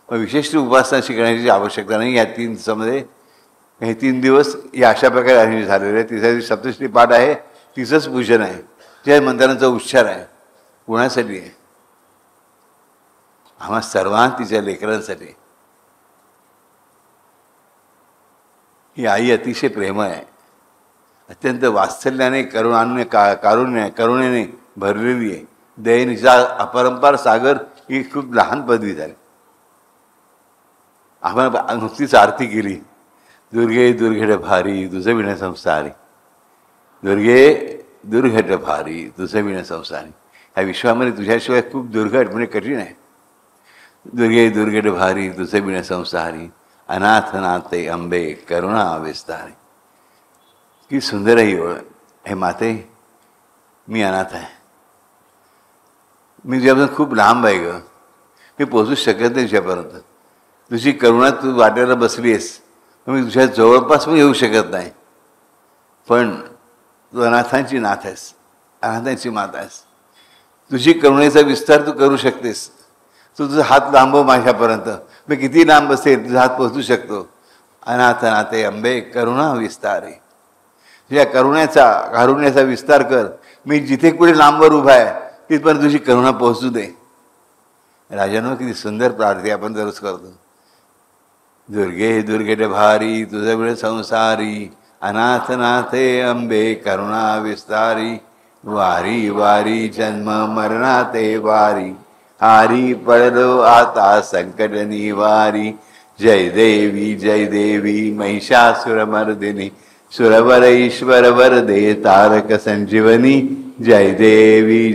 S1: मग विशेष उपासना शिकण्याची आवश्यकता नाही. या 3 दिवसामध्ये हे 3 दिवस या अशा प्रकारे अरेंज झालेले आहे. तिसऱ्या दिवशी सप्तशती पाठ आहे, तिचंच पूजन आहे, त्या मंत्रांचा उच्चार आहे. कोणासाठी आहे? आम्हा सर्वांत तिच्या लेकरांसाठी. ही आई अतिशय प्रेमळ आहे, अत्यंत वात्सल्याने करुणेने भरलेली आहे. दयेचा अपरंपार सागर ही खूप लहान पदवी झाली. आपण नुकतीच आरती केली, दुर्गे दुर्घट भारी तुझं विण संसारी. दुर्गे दुर्घट भारी तुझं विण संसारी. ह्या विश्वामध्ये तुझ्याशिवाय खूप दुर्घट म्हणजे कठीण आहे. दुर्गे दुर्घट भारी तुझं विण संसारी. अनाथ नाते अंबे करुणा विस्तारी. की सुंदर ही ओळ. हे माते, मी अनाथ आहे, मी तुझ्यापासून खूप लांब आहे ग, मी पोचू शकत नाही तुझ्यापर्यंत. तुझी करुणा तू वाट्याला बसली आहेस, मी तुझ्या जवळपास पण येऊ शकत नाही. पण तू अनाथांची नाथ आहेस, अनाथांची माता आहेस. तुझी करुणेचा विस्तार तू करू शकतेस. तू तुझा हात लांबव माझ्यापर्यंत, मी किती लांब असेल तुझा हात पोचू शकतो. अनाथ नाते अंबे करुणा विस्तारे. तुझ्या कारुण्याचा विस्तार कर. मी जिथे कुठे लांबवर उभा आहे तिथपर्यंत तुझी करुणा पोहोचू दे. राजांनो, किती सुंदर प्रार्थना आपण दररोज करतो. दुर्गे दुर्घट भारी तुझं वेळ संसारी. अनाथ नाथे अंबे करुणा विस्तारी. वारी वारी जन्म मरणाते वारी. हारी पडलो आता संकट निवारी. जय देवी महिषासुरमर्दिनी. सुरवर ईश्वर वरदे तारक संजीवनी. जय देवी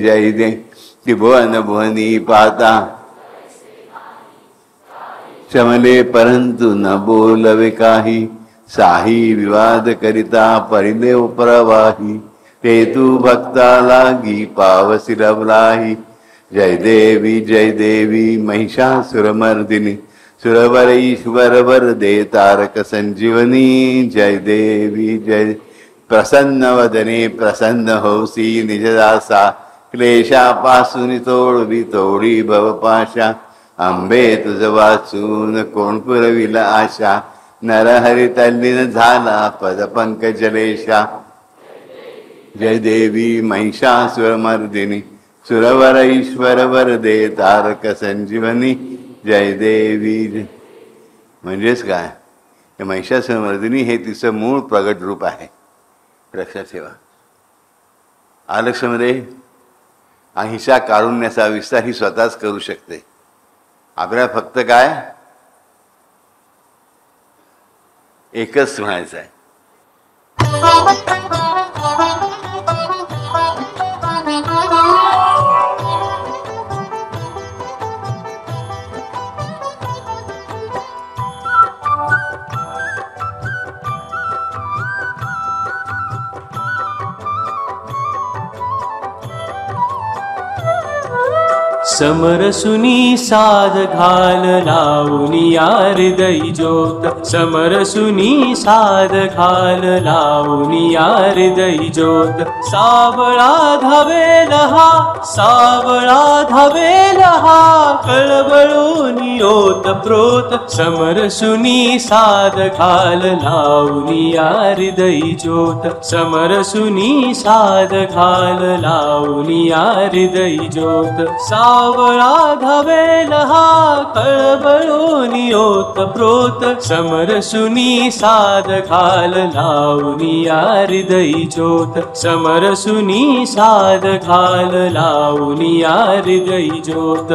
S1: त्रिभुवन भुवनी पाता. चमले परंतु न बोलवे काही. साही विवाद करिता परिदेव प्रवाही. ते तू भक्ता लागी पावसी लवलाही. जय देवी महिषासुरमर्दिनी. सुरवर ईश्वर वरदे तारक संजीवनी. जय देवी प्रसन्न वदने प्रसन्न होसी निजदासा. क्लेशापासून तोडी भवपाशा. अंबे तुझ वाचून कोण पुरविला आशा. नरहरी तल्लीन झाला पद पंकजलेशा. जय देवी महिषासुरमर्दिनी. सुरवर ईश्वर वरदे तारक संजीवनी. जय देवी. म्हणजेच काय, हे महिषासुरमर्दिनी हे तिचं मूळ प्रगट रूप आहे, लक्षात ठेवा. आलक्ष्यामध्ये अहिंसा कारुण्याचा विस्तार ही स्वतःच करू शकते. आपल्याला फक्त काय एकच म्हणायचं आहे.
S2: समरसुनी साध घाल लावूनिया हृदयी ज्योत समरसुनी साध घाल लावूनिया हृदयी ज्योत सावळा धावेल हा सावळा धावेल हा कळवळूनी ओतप्रोत समरसुनी साध घाल लावूनिया हृदयी ज्योत समरसुनी साध घाल लावूनिया हृदयी ज्योत सावळा धावेल हा कळवळूनी ओतप्रोत समरसुनी साध घाल लावूनिया हृदयी ज्योत समरसुनी साध घाल लावूनिया हृदयी ज्योत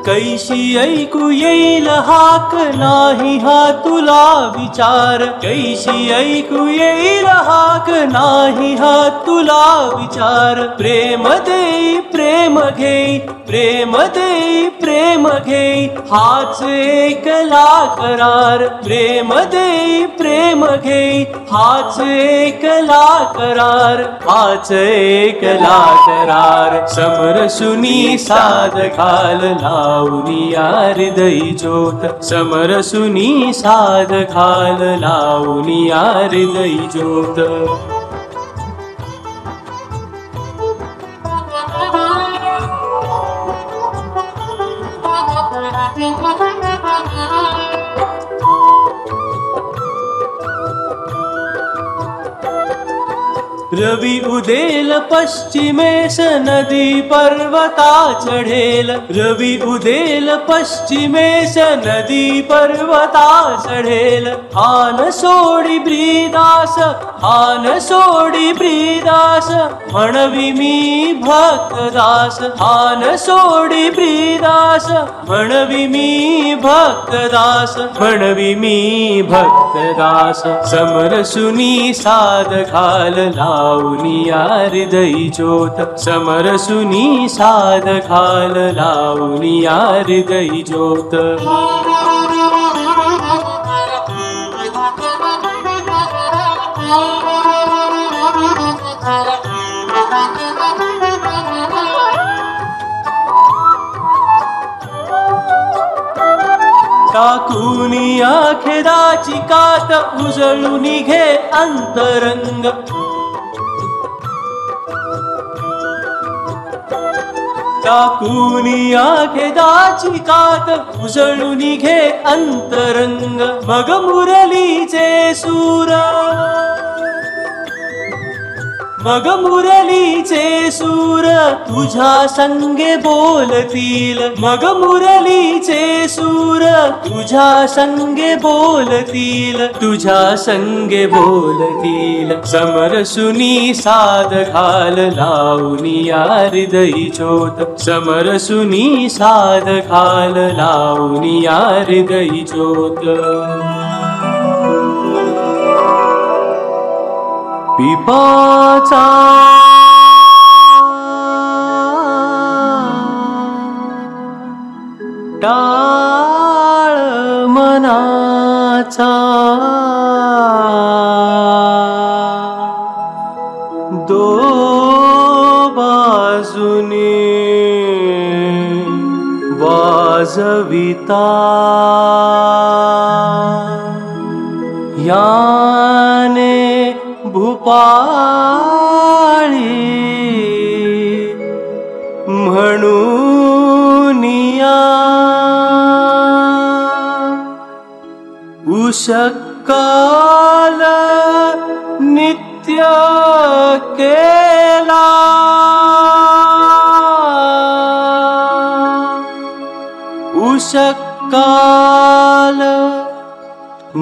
S2: कैशी ऐकू येईल हाक नाही हा तुला विचार कैशी ऐकू येईल हाक नाही हा तुला विचार प्रेम देई प्रेम घेई प्रेम देई प्रेम घेई हाच एकला करार प्रेम देई प्रेम घेई हाच एकला करार हाच एकला करार समरसुनी साध घाल लावूनिया हृदयी ज्योत समरसुनी साध घाल लावूनिया हृदयी ज्योत रवि उदेल पश्चिमेश नदी पर्वता चढ़ेल रवि उदेल पश्चिमेश नदी पर्वता चढ़ेल हान सोडी ब्रीदास हान सोडी ब्रीदास म्हणवी मी भक्तदास हान सोडी ब्रीदास म्हणवी मी भक्तदास म्हणवी मी भक्तदास समरसुनी साध घाल लावूनिया हृदयी ज्योत समरसुनी साध घाल लावूनिया हृदयी ज्योत टाकूनिया खेदाची कात उजळून घे अंतरंग टाकूनिया खेदाची कात उजळून घे अंतरंग मग मुरलीचे सूर मग मुरलीचे सूर तुझ्या संगे बोलतील मग मुरलीचे सूर तुझ्या संगे बोलतील तुझ्या संगे बोलतील समरसुनी साध घाल लावूनिया हृदयी ज्योत समरसुनी साध घाल लावूनिया हृदयी ज्योत पिपाचा टाळ मनाचा दो बाजूने वाजविता याने भूपाळी म्हणूनिया उषकाल नित्य केला उषकाल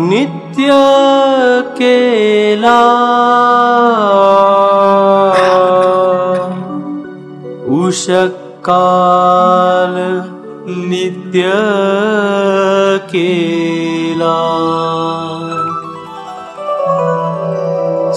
S2: नित्य केला उषकाल नित्य केला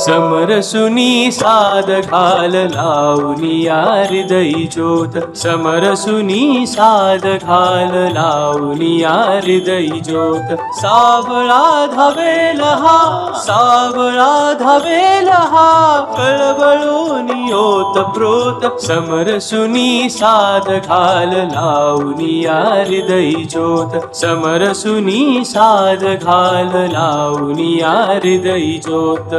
S2: समरसुनी साद घाल लावनिया हृदयी ज्योत समरसुनी साद घाल लावनिया हृदयी ज्योत सावळा धावेल हा सावळा धावेल हा कळवळून ओतप्रोत समरसुनी साद घाल लावनिया हृदयी ज्योत समरसुनी साद घाल लावनिया हृदयी ज्योत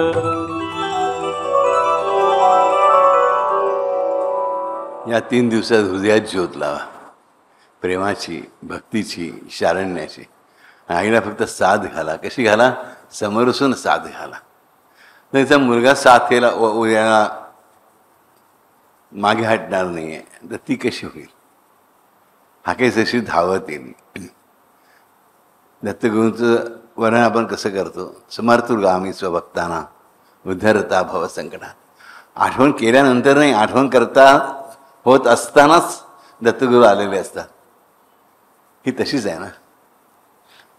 S1: या 3 दिवसात हृदयात ज्योत लावा, प्रेमाची, भक्तीची, शारण्याची. आईला फक्त साथ घाला. कशी घाला? समरसून साथ घाला. त्याचा मुलगा साथेला उद्याला मागे हटणार नाही आहे, तर ती कशी होईल? हाकेच अशी धावत येईल. दत्तगुरूंचं वर्णन आपण कसं करतो? समर्थुर्गामी स्वभक्ताना उद्धरता भवसंकटा. आठवण केल्यानंतर नाही, आठवण करता होत असतानाच दत्तगुरू आलेले असतात. ही तशीच आहे ना.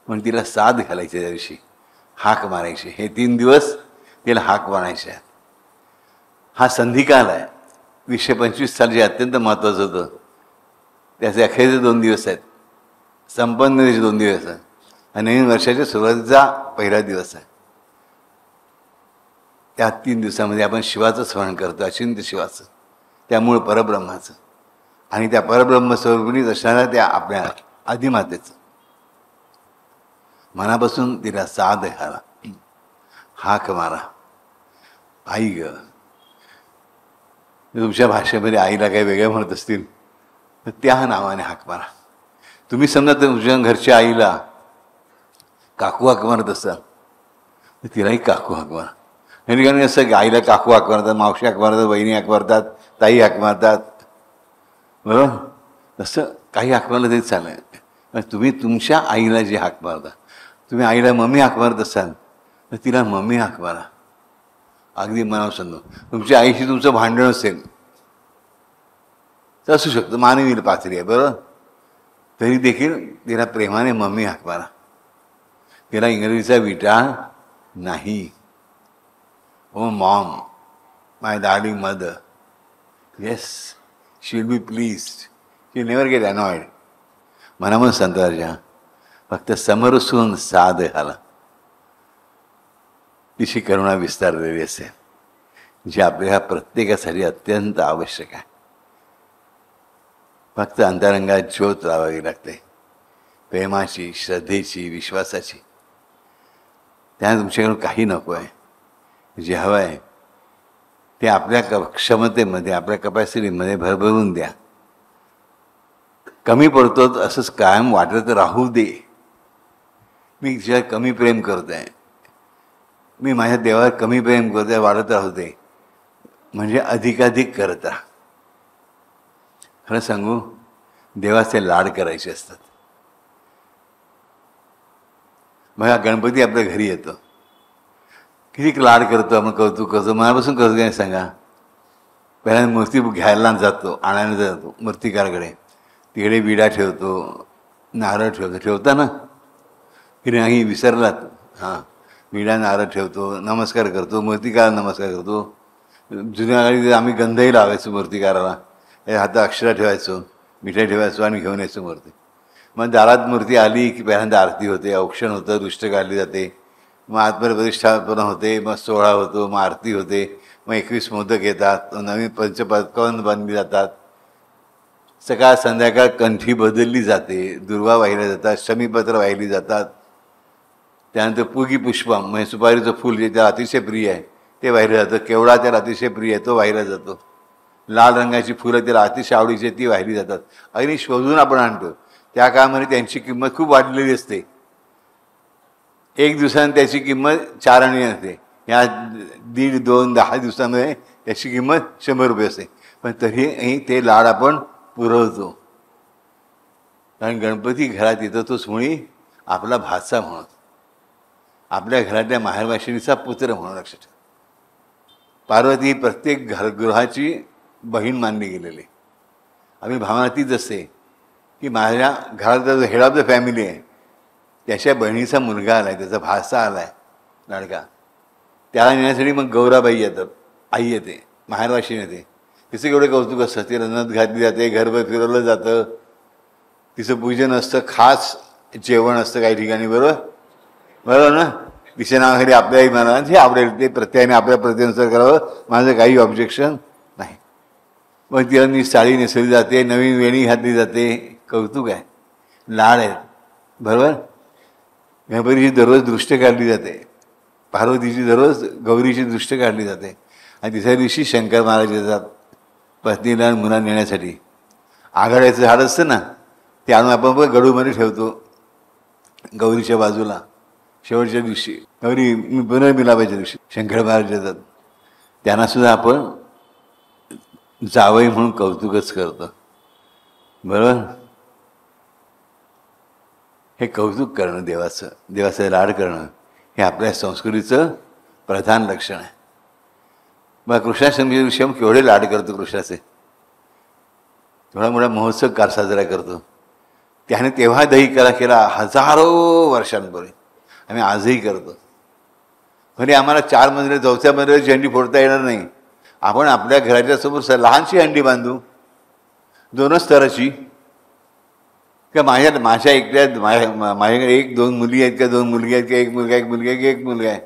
S1: म्हणून तिला साथ घालायची, त्या दिवशी हाक मारायची. हे 3 दिवस तिला हाक मारायचे आहेत. हा संधिकाल आहे. 2025 साल जे अत्यंत महत्त्वाचं होतं त्याचे अखेरचे 2 दिवस आहेत. संपन्नतेचे 2 दिवस आहेत. आणि नवीन वर्षाच्या सुरुवातीचा पहिला दिवस आहे. त्या 3 दिवसामध्ये आपण शिवाचं स्मरण करतो, अचिंत्य शिवाचं, त्या मूळ परब्रह्माचं, आणि त्या परब्रह्मस्वरूपीच असणाऱ्या त्या आपल्या आदिमातेचं. मनापासून तिला साथ घाला, हाक मारा. आई ग. तुमच्या भाषेमध्ये आईला काही वेगळं म्हणत असतील तर त्या नावाने हाक मारा. तुम्ही समजा तुमच्या घरच्या आईला काकू हाक मारत असाल तर तिलाही काकू हाक मारा. नाही कारण असं की आईला काकू हाक मारतात, मावशी हाक मारतात, बहिणी हाक मारतात, ताई हाक मारतात, बरोबर? तसं काही हाक मारलं तरी चालेल. पण तुम्ही तुमच्या आईला जे हाक मारता, तुम्ही आईला मम्मी हाक मारत असाल तर तिला मम्मी हाक मारा. अगदी मनावर समजून. तुमच्या आईशी तुमचं भांडण असेल तर असू शकतं, मानवी पातळी आहे, बरोबर? तरी देखील तिला प्रेमाने मम्मी हाक मारा. तिला इंग्रजीचा विटाळ नाही. O mom, my darling mother. Yes, she will be pleased. She never get annoyed. मनामन संताच्या फक्त समरसून साध घाला. तिची करुणा विस्तारलेली असेल, जी आपल्या प्रत्येकासाठी अत्यंत आवश्यक आहे. फक्त अंतरंगात ज्योत लावावी लागते, प्रेमाची, श्रद्धेची, विश्वासाची. त्याने तुमच्याकडून काही नको आहे. जे हवं आहे ते आपल्या क्षमतेमध्ये, आपल्या कपॅसिटीमध्ये भरभरून द्या. कमी पडतो असंच कायम वाटत राहू दे. मी ज्या कमी प्रेम करतो आहे, मी माझ्या देवावर कमी प्रेम करतो आहे, वाढत राहू दे. म्हणजे अधिकाधिक करत राहा. खरं सांगू, देवाचे लाड करायचे असतात. बघा, गणपती आपल्या घरी येतो, किती लाड करतो आपण, कौतुक करतो. मनापासून करतो काय सांगा? पहिल्यांदा मूर्ती घ्यायला जातो, आणायला जातो मूर्तिकाराकडे. तिकडे विडा ठेवतो, नारळ ठेवता ना की नाही? विसरलात? हां, विडा नारळ ठेवतो, नमस्कार करतो, मूर्तिकाराला नमस्कार करतो. जुन्या काळी आम्ही गंधही लावायचो मूर्तिकाराला, हातात अक्षरा ठेवायचो, मिठाई ठेवायचो आणि घेऊन यायचो मूर्ती. मग दारात मूर्ती आली की पहिल्यांदा आरती होते, औक्षण होतं, दृष्ट काढली जाते, मग आत्मर प्रतिष्ठापना होते, मग सोहळा होतो, मग आरती होते, मग 21 मोदक येतात, नवीन पंचपक्वान्न बांधली जातात. सकाळ संध्याकाळ कंठी बदलली जाते, दुर्वा वाहिल्या जातात, शमीपत्र वाहिली जातात. त्यानंतर पुगी पुष्पम म्हणजे सुपारीचं फूल जे त्याला अतिशय प्रिय आहे ते वाहिलं जातं. केवडा त्याला अतिशय प्रिय आहे तो वाहिला जातो. लाल रंगाची फुलं त्याला अतिशय आवडीची ती वाहिली जातात. अगदी शोधून आपण आणतो. त्या काळामध्ये त्यांची किंमत खूप वाढलेली असते. 1 दिवसाने त्याची किंमत 4 आणे असते. या 1.5, 2, 10 दिवसामध्ये त्याची किंमत 100 रुपये असते. पण तरीही ते लाड आपण पुरवतो. कारण गणपती घरात येतो तोच मुळी आपला भाचा म्हणून, आपल्या घरातल्या माहेरवाशिणीचा पुत्र म्हणून. लक्षात ठेवा, पार्वती ही प्रत्येक गृहाची बहीण मानली गेलेली. आम्ही भावना तीच असते की माझ्या घरातला जो हेड ऑफ द फॅमिली आहे त्याच्या बहिणीचा मुलगा आला आहे, त्याचा भाचा आला आहे लाडका, त्याला नेण्यासाठी मग गौराबाई येतात, आई येते, माहेरवाशीण येते. तिचं एवढं कौतुक असतं. ती रनत घातली जाते, घरभर फिरवलं जातं, तिचं पूजन असतं, खास जेवण असतं काही ठिकाणी. बरोबर बरोबर ना. तिच्या नावाखाली आपल्याही मनात जे आवडेल ते प्रत्ययाने आपल्या प्रत्ययानुसार करावं, माझं काही ऑब्जेक्शन नाही. मग तिला साडी नेसवली जाते, नवीन वेणी घातली जाते, कौतुक आहे, लाड आहेत. बरोबर. गणपतीची दररोज दृष्ट काढली जाते, पार्वतीची दररोज गौरीची दृष्ट काढली जाते. आणि तिसऱ्या दिवशी शंकर महाराज येतात पत्नीला आणि मुलांना नेण्यासाठी. आघाड्याचं झाड असतं ना, ते आणून आपण पण गडूमध्ये ठेवतो गौरीच्या बाजूला. शेवटच्या दिवशी गौरी पुनर्मिलापाच्या दिवशी शंकर महाराज येतात, त्यांनासुद्धा आपण जावई म्हणून कौतुकच करतो. बरोबर. हे कौतुक करणं देवाचं, देवाचं लाड करणं हे आपल्या संस्कृतीचं प्रधान लक्षण आहे. मग कृष्णाष्टमीच्या दिवशी आम्ही केवढे लाड करतो कृष्णाचे. केवढा मोठा महोत्सव कार साजरा करतो. त्याने तेव्हा दही केला हजारो वर्षांपूर्वी, आम्ही आजही करतो. म्हणजे आम्हाला 4 मजले 4थ्या मजल्याची हंडी फोडता येणार नाही. आपण आपल्या घराच्या समोर लहानशी हंडी बांधू, 2च स्तराची. का माझ्या एकट्या माझ्याकडे 1-2 मुली आहेत, का 2 मुलगी आहेत, का 1 मुलगा 1 मुलगी आहे, की 1 मुलगा आहे,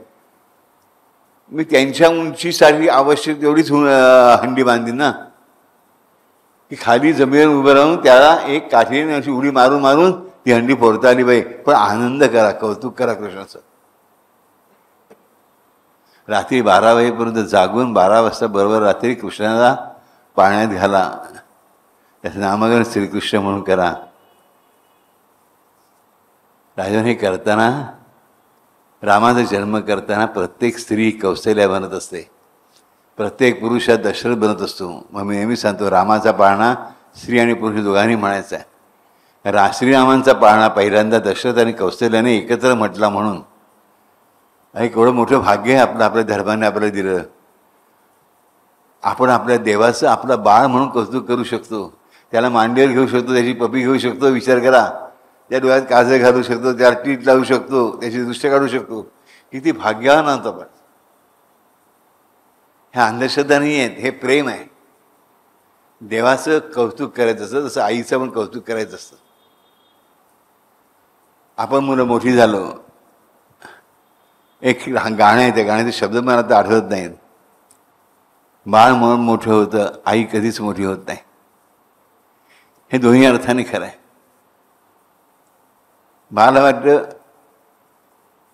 S1: मी त्यांच्या उंचीसाठी आवश्यक तेवढीच हंडी बांधीन ना, की खाली जमिनीवर उभं राहून त्याला एक काठीने अशी उडी मारून मारून ती हंडी फोडता आली पाहिजे. पण आनंद करा, कौतुक करा कृष्णाचं. रात्री 12 वाजेपर्यंत जागून 12 वाजता बरोबर रात्री कृष्णाला पाण्यात घाला. त्याचं नामकरण श्रीकृष्ण म्हणून करा. राजन हे करताना, रामाचा जन्म करताना प्रत्येक स्त्री कौशल्या बनत असते, प्रत्येक पुरुष हा दशरथ बनत असतो. मग मी नेहमी सांगतो, रामाचा पाळणा स्त्री आणि पुरुष दोघांनी म्हणायचा आहे. श्रीरामांचा पाळणा पहिल्यांदा दशरथ आणि कौशल्याने एकत्र म्हटला म्हणून. एक एवढं मोठं भाग्य आहे आपलं, आपल्या धर्माने आपल्याला दिलं. आपण आपल्या देवाचं आपलं बाळ म्हणून कौतुक करू शकतो, त्याला मांडीवर घेऊ शकतो, त्याची पपी घेऊ शकतो. विचार करा, त्या डोळ्यात काजळ घालू शकतो, त्याला टीट लावू शकतो, त्याची दृष्टी काढू शकतो. किती भाग्यवान आहोत आपण. ह्या अंधश्रद्धा नाही आहेत, हे प्रेम आहे. देवाचं कौतुक करायचं असतं, जसं आईचं पण कौतुक करायचं असतं. आपण मुलं मोठी झालो, एक गाणं आहे, त्या गाण्याचे शब्द मला आता आठवत नाहीत. बाळ म्हणून मोठं होतं, आई कधीच मोठी होत नाही. हे दोन्ही अर्थाने खरं आहे. बाळाला वाटतं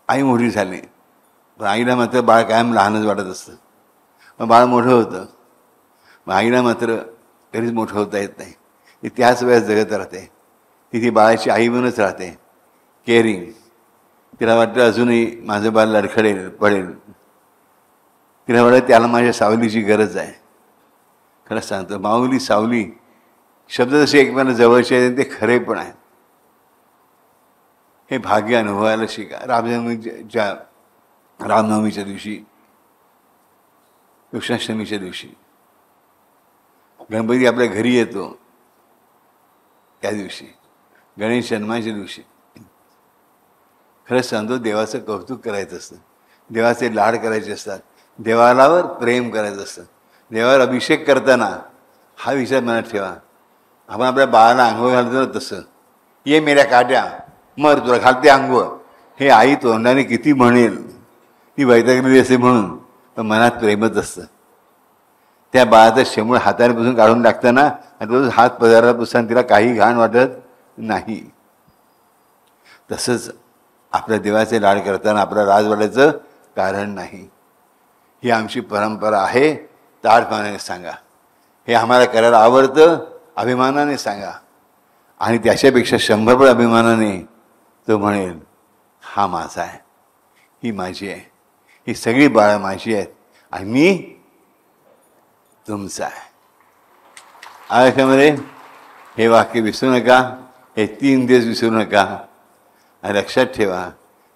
S1: आई मोठी झाली, पण आईला मात्र बाळ कायम लहानच वाटत असतं. मग बाळ मोठं होतं, मग आईला मात्र कधीच मोठं होता येत नाही. ती त्याच वेळेस जगत राहते, ती बाळाची आई म्हणूनच राहते, केअरिंग. तिला वाटतं अजूनही माझं बाळ लडखडेल पडेल. तिला वाटतं त्याला माझ्या सावलीची गरज आहे. खरंच सांगतो, माऊली सावली शब्द जसे एकमेकांना जवळचे आहेत ते खरे पण आहेत. हे भाग्य अनुभवायला शिका. रामनवमीच्या दिवशी, कृष्णाष्टमीच्या दिवशी गणपती आपल्या घरी येतो, त्या दिवशी गणेश जन्माच्या दिवशी खरंच सांगतो, देवाचं कौतुक करायचं असतं, देवाचे लाड करायचे असतात, देवालावर प्रेम करायचं असतं. देवावर अभिषेक करताना हा विचार मनात ठेवा. आपण आपल्या बाळाला आंघोळ घालतो ना, तसं ये मेऱ्या काट्या मर तुला घालते आंघोळ, हे आई तोंडाने किती म्हणेल, ती वैतागलेली असे म्हणून, पण मनात प्रेमच असतं. त्या बाळाचा शेमूळ हाताने पुसून काढून टाकताना आणि रोज हात पदार्थ पुसताना तिला काही घाण वाटत नाही. तसंच आपल्या देवाचे लाड करताना आपला राज वाटायचं कारण नाही. ही आमची परंपरा आहे, ताठपणाने सांगा. हे आम्हाला करायला आवडतं, अभिमानाने सांगा. आणि त्याच्यापेक्षा 100 पट अभिमानाने तो म्हणेल, हा माझा आहे, ही माझी आहे, ही सगळी बाळं माझी आहेत आणि मी तुमचा आहे. आयुष्यामध्ये हे वाक्य विसरू नका. हे 3 दिवस विसरू नका. आणि लक्षात ठेवा,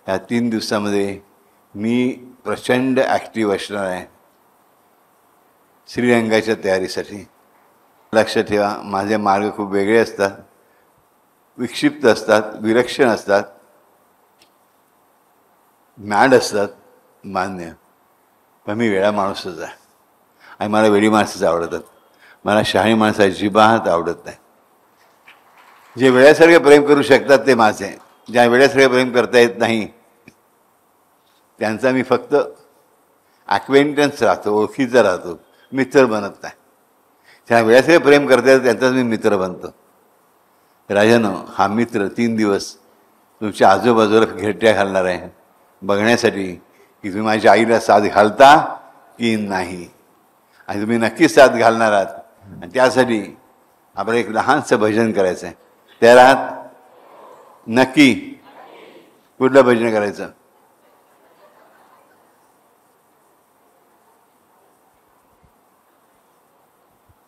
S1: या 3 दिवसामध्ये मी प्रचंड ॲक्टिव्ह असणार आहे श्रीरंगाच्या तयारीसाठी. लक्षात ठेवा, माझे मार्ग खूप वेगळे असतात, विक्षिप्त असतात, विलक्षण असतात, मॅड असतात, मान्य. पण मी वेडा माणूसच आहे आणि मला वेडी माणसंच आवडतात. मला शहाणी माणसं अजिबात आवडत नाही. जे वेड्यासारखे प्रेम करू शकतात ते माझे, ज्या वेड्यासारखे प्रेम करता येत नाही त्यांचा मी फक्त ॲक्वेंटन्स राहतो, ओळखीचा राहतो, मित्र बनत नाही. ज्या वेळेसारखे प्रेम करता येतं त्यांचाच मी मित्र बनतो. राजानो, हा मित्र 3 दिवस तुमच्या आजूबाजूला घेट्या घालणार आहे बघण्यासाठी की तुम्ही माझ्या आईला साथ घालता की नाही. आणि तुम्ही नक्कीच साथ घालणार आहात. आणि त्यासाठी आपल्याला एक लहानसं भजन करायचं आहे. त्या राहात नक्की. कुठलं भजन करायचं?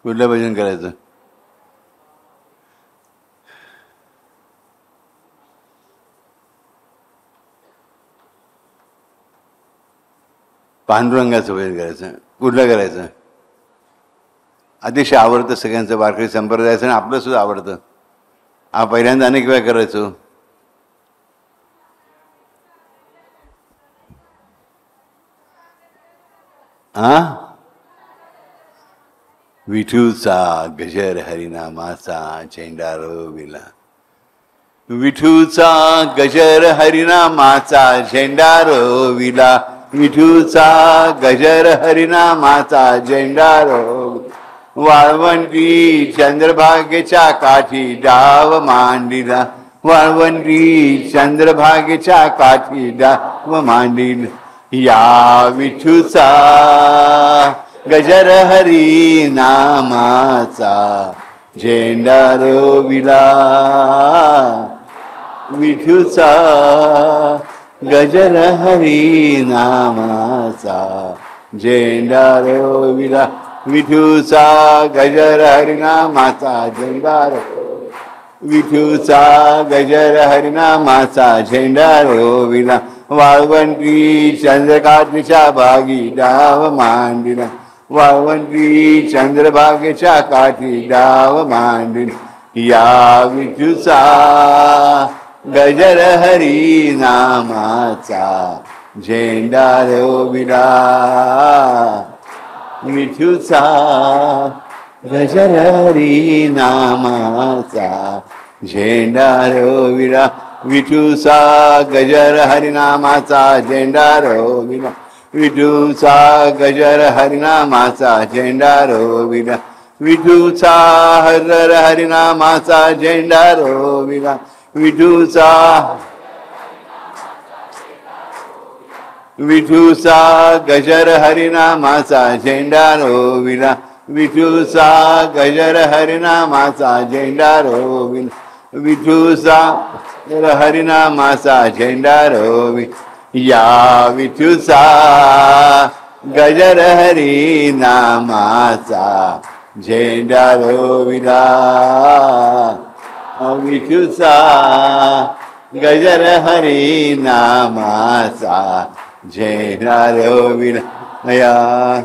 S1: कुठलं भजन करायचं? पांडुरंगाचं भजन करायचं. कुठलं करायचं? अतिशय आवडतं सगळ्यांचं, वारकरी संप्रदायाचं आणि आपलं सुद्धा आवडतं. हा पहिल्यांदा अनेक वेळा करायचो. विठूचा गजर हरिनामाचा झेंडा रोविला. विठूचा गजर हरिनामाचा झेंडा रोविला. विठूचा गजर हरिनामाचा झेंडा रोविला. वाळवंटी चंद्रभागेच्या काठी डाव मांडिला. वाळवंटी चंद्रभागेच्या काठी डाव मांडिला. या विठूचा गजर हरी नामाचा झेंडा रोविला. विठूचा गजर हरी नामाचा झेंडा रोविला. विठूचा गजर हरी नामाचा झेंडा रोविला. विठूचा गजर हरी नामाचा झेंडा रोविला. वाळवंटी चंद्रकाठीच्या बागी डाव मांडिला. वाळवंटी चंद्रभागेच्या काठी डाव मांडिला. या विठूचा गजर हरी नामाचा झेंडा रोविला. विठूचा गजर हरी नामाचा झेंडा रोविला. विठूचा गजर हरिनामाचा झेंडा रोविला. विठूचा गजर हरिनामाचा झेंडा रोविला. विठूचा गजर हरिनामाचा झेंडा रोविला. विठूचा विठूचा गजर हरिनामाचा झेंडा रोविला. विठूचा गजर हरिनामाचा झेंडा रोविला. विठूचा हरिनामाचा झेंडा रोवी. या विठूचा गजर हरी नामाचा झेंडा रोविला. विठूचा गजर हरी नामाचा झेंडा रोविला. या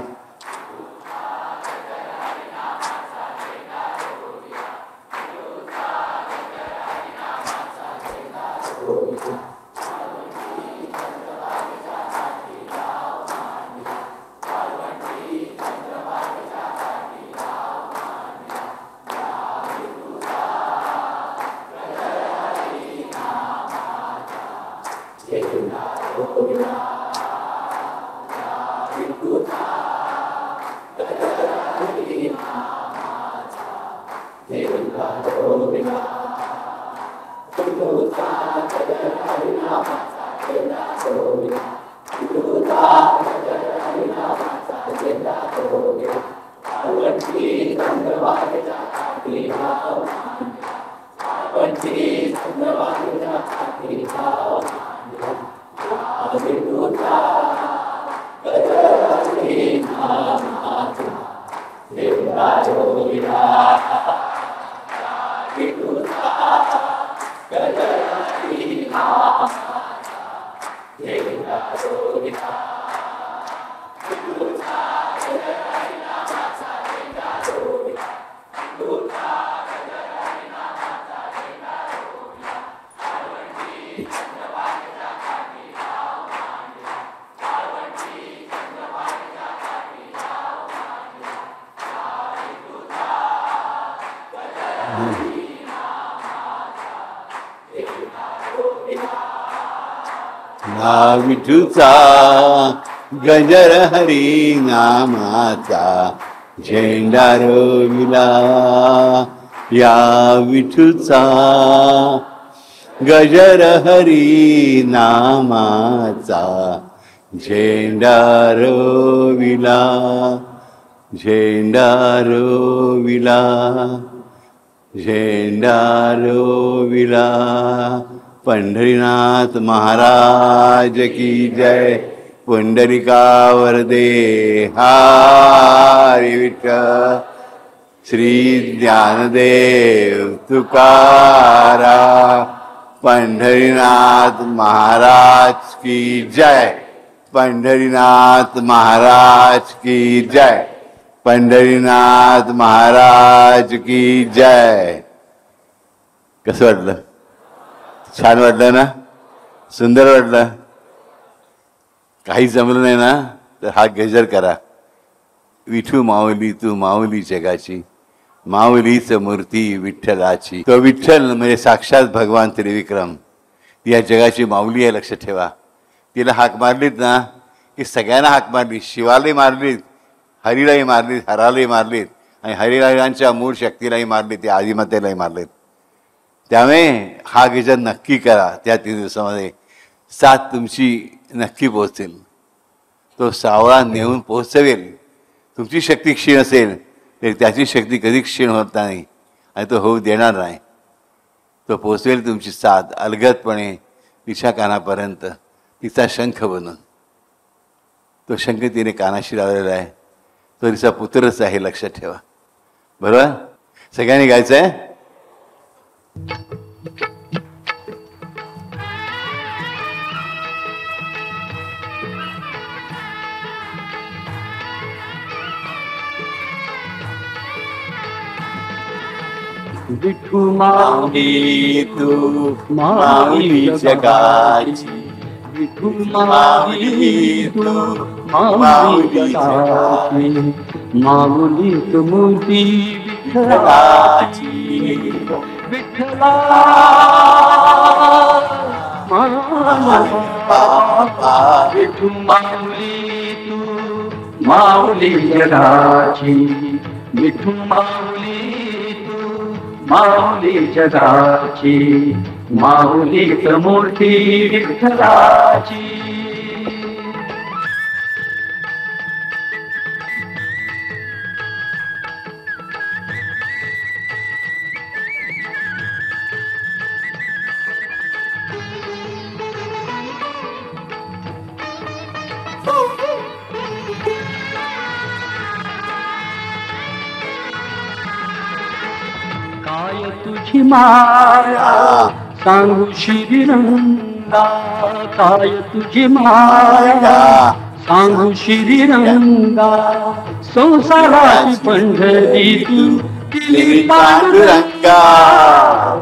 S1: या विठूचा गजर हरी नामाचा झेंडा रोविला. या विठूचा गजर हरी नामाचा झेंडा रोविला. झेंडा रोविला. झेंडा रोविला. पंढरीनाथ महाराज की जय. पुंडलिकावर दे हरी विठ्ठल. श्री ज्ञानदेव तुकाराम. पंढरीनाथ महाराज की जय. पंढरीनाथ महाराज की जय. पंढरीनाथ महाराज की जय. कसं वाटलं? छान वाटलं ना? सुंदर वाटलं? काही जमलं नाही ना तर हा गजर करा. विठू माऊली तू माऊली जगाची, माऊलीच मूर्ती विठ्ठलाची. तो विठ्ठल म्हणजे साक्षात भगवान त्रिविक्रम. या जगाची माऊली आहे, लक्ष ठेवा. तिला हाक मारलीत ना की सगळ्यांना हाक मारली. शिवालाही मारलीत, हरीलाही मारलीत, हरालाही मारलीत आणि हरिराजांच्या मूळ शक्तीलाही मारली, ते आदिमातेलाही मारलीत. त्यामुळे हा गजर नक्की करा. त्या 3 दिवसामध्ये 7 तुमची नक्की पोहोचेल. तो 6वा नेऊन पोहोचवेल. तुमची शक्ती क्षीण असेल तरी त्याची शक्ती कधी क्षीण होत नाही आणि तो होऊ देणार नाही. तो पोचवेल तुमची साथ अलगदपणे तिच्या कानापर्यंत, तिचा शंख बनून. तो शंख तिने कानाशी लावलेला आहे. तो तिचा पुत्रच आहे, लक्षात ठेवा. बरोबर? सगळ्यांनी गायचं आहे.
S2: विठू माऊली तू माऊली जगाची. विठू माऊली तू माऊली जगाची. माऊली तू मूर्ती विठ्ठलाची. विठ्ठला विठू माऊली तू माऊली जगाची. विठू माऊली माऊली जगाची. माऊलीच मूर्ती विठ्ठलाची. काय तुझी माया सांगू श्रीरंगा. काय तुझी माया सांगू श्रीरंगा. संसाराची पंढरी तू केली पांडुरंगा.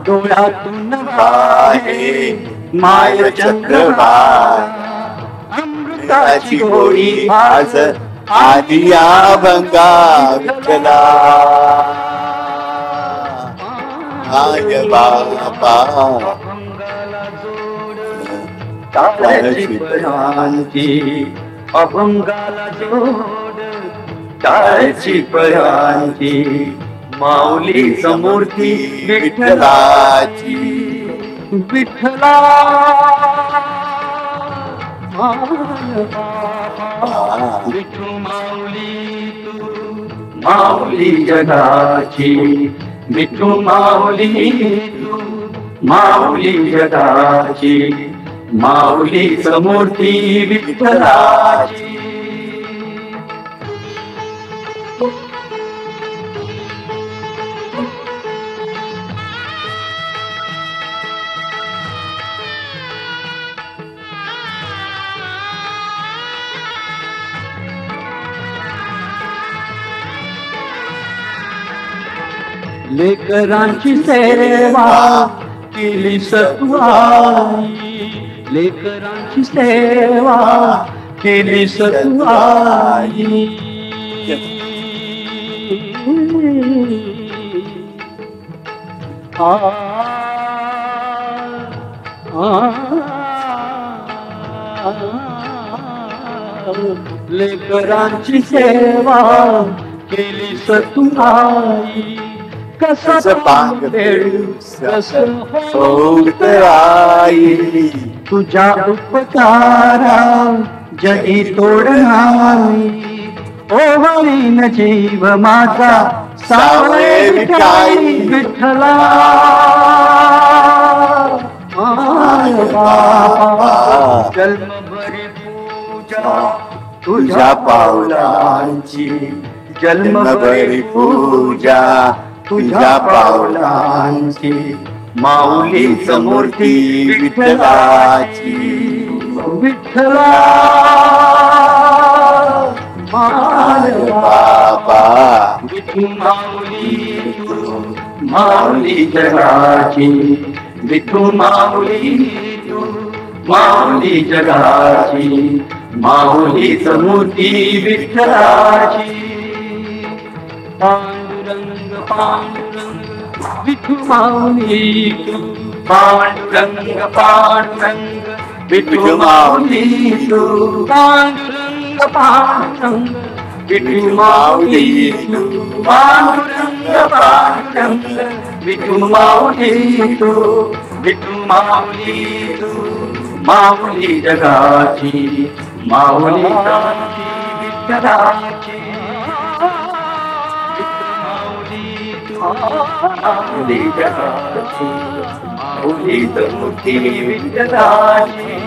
S2: डोळ्यातून वाहे माय चंद्रभागा. अमृताची गोळी आज
S1: आदिया भंगा विठ्ठला. आय बापा
S2: टाळ्याची परांची. अभंगाला जोड टाळ्याची परांची. माऊली समूर्ती विठ्ठलाची. विठ्ठला विठू माऊली तू माऊली जगाची. विठू माऊली तू माऊली जगाची. माऊली समूर्ती विठ्ठलाची. लेकरांची सेवा केली सतुआई. लेकरांची सेवा केली सतुआई. आ लेकरांची सेवा केली सतुआई, कसं पांग देऊ कसं होत आई, तुझ्या उपकारा जगी तोड नाही, ओवाळीन जीव माझा सावळे विठाई विठ्ठला. जन्मभरी पूजा तुझ्या पावलांची, जन्मभरी पूजा तुझ्या पावलांची, माऊलीच मूर्ती विठ्ठलाची. विठ्ठला बाबा विठू माऊली, तू माऊली जगाची, विठू माऊली तू माऊली जगाची, माऊलीच मूर्ती विठ्ठलाची. पांडुरंग पांडुरंग विठू माऊली तू, पांडुरंग पांडुरंग विठू माऊली तू, पांडुरंग पांडुरंग विठू माऊली तू, पांडुरंग पांडुरंग विठू माऊली तू, विठू माऊली तू माऊली जगाची, माऊली विठ्ठलाची. माऊली जगाची, माऊलीच मूर्ती विठ्ठलाची.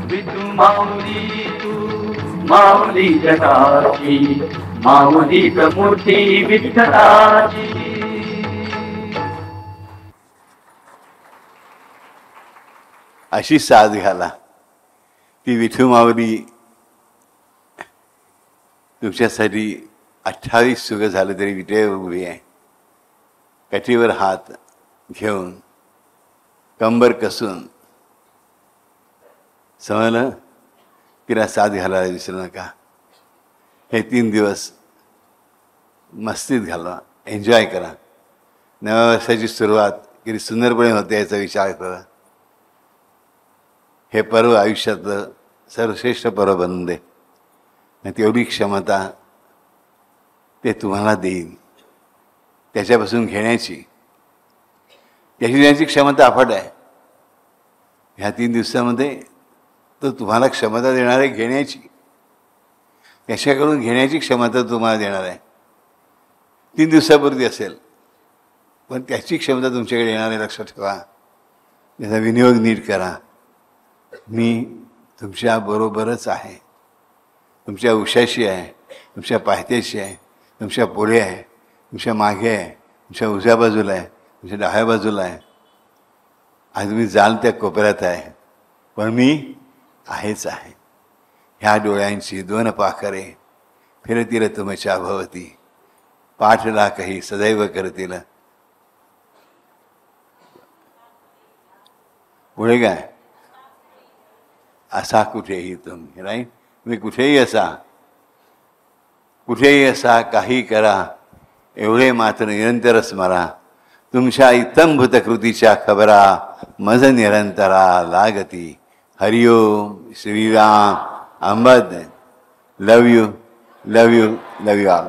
S2: विठू माऊली तू माऊली जगाची, माऊलीच मूर्ती विठ्ठलाची.
S1: अशी साथ घाला. ती विठू माऊली तुमच्यासाठी 28 सुग झालं तरी विटेवर उभी आहे. कठीवर हात घेऊन कंबर कसून समजलं. तिला साथ घालायला विसरू नका. हे 3 दिवस मस्तीत घालवा, एन्जॉय करा. नव्या वर्षाची सुरुवात किती सुंदरपणे होते याचा विचार करा. हे पर्व आयुष्यातलं सर्वश्रेष्ठ पर्व बनून दे. आणि तेवढी क्षमता ते तुम्हाला देईन. त्याच्यापासून घेण्याची त्याची क्षमता अफाट आहे. ह्या 3 दिवसामध्ये तो तुम्हाला क्षमता देणार आहे घेण्याची. त्याच्याकडून घेण्याची क्षमता तुम्हाला देणार आहे. 3 दिवसापुरती असेल, पण त्याची क्षमता तुमच्याकडे येणार आहे. लक्षात ठेवा. त्याचा विनियोग नीट करा. मी तुमच्या बरोबरच आहे. तुमच्या उशाशी आहे, तुमच्या पायथ्याशी आहे, तुमच्या पुढे आहे, तुमच्या मागे आहे, तुमच्या उजव्या बाजूला आहे, तुमच्या डाव्या बाजूला आहे. आज तुम्ही जाल त्या कोपऱ्यात आहे, पण मी आहेच आहे. ह्या डोळ्यांची 2 पाखरे फिरतील तुमच्या भवती, पाठला काही सदैव करतील. पुढे काय असा कुठेही तुम्ही, राईट. तुम्ही कुठेही असा काही करा, एवढे मात्र निरंतर स्मरा. तुमच्या इत्थंभूत कृतीच्या खबरा मज निरंतरा लागती. हरिओम श्रीराम अंबद. Love you, love you, love you all.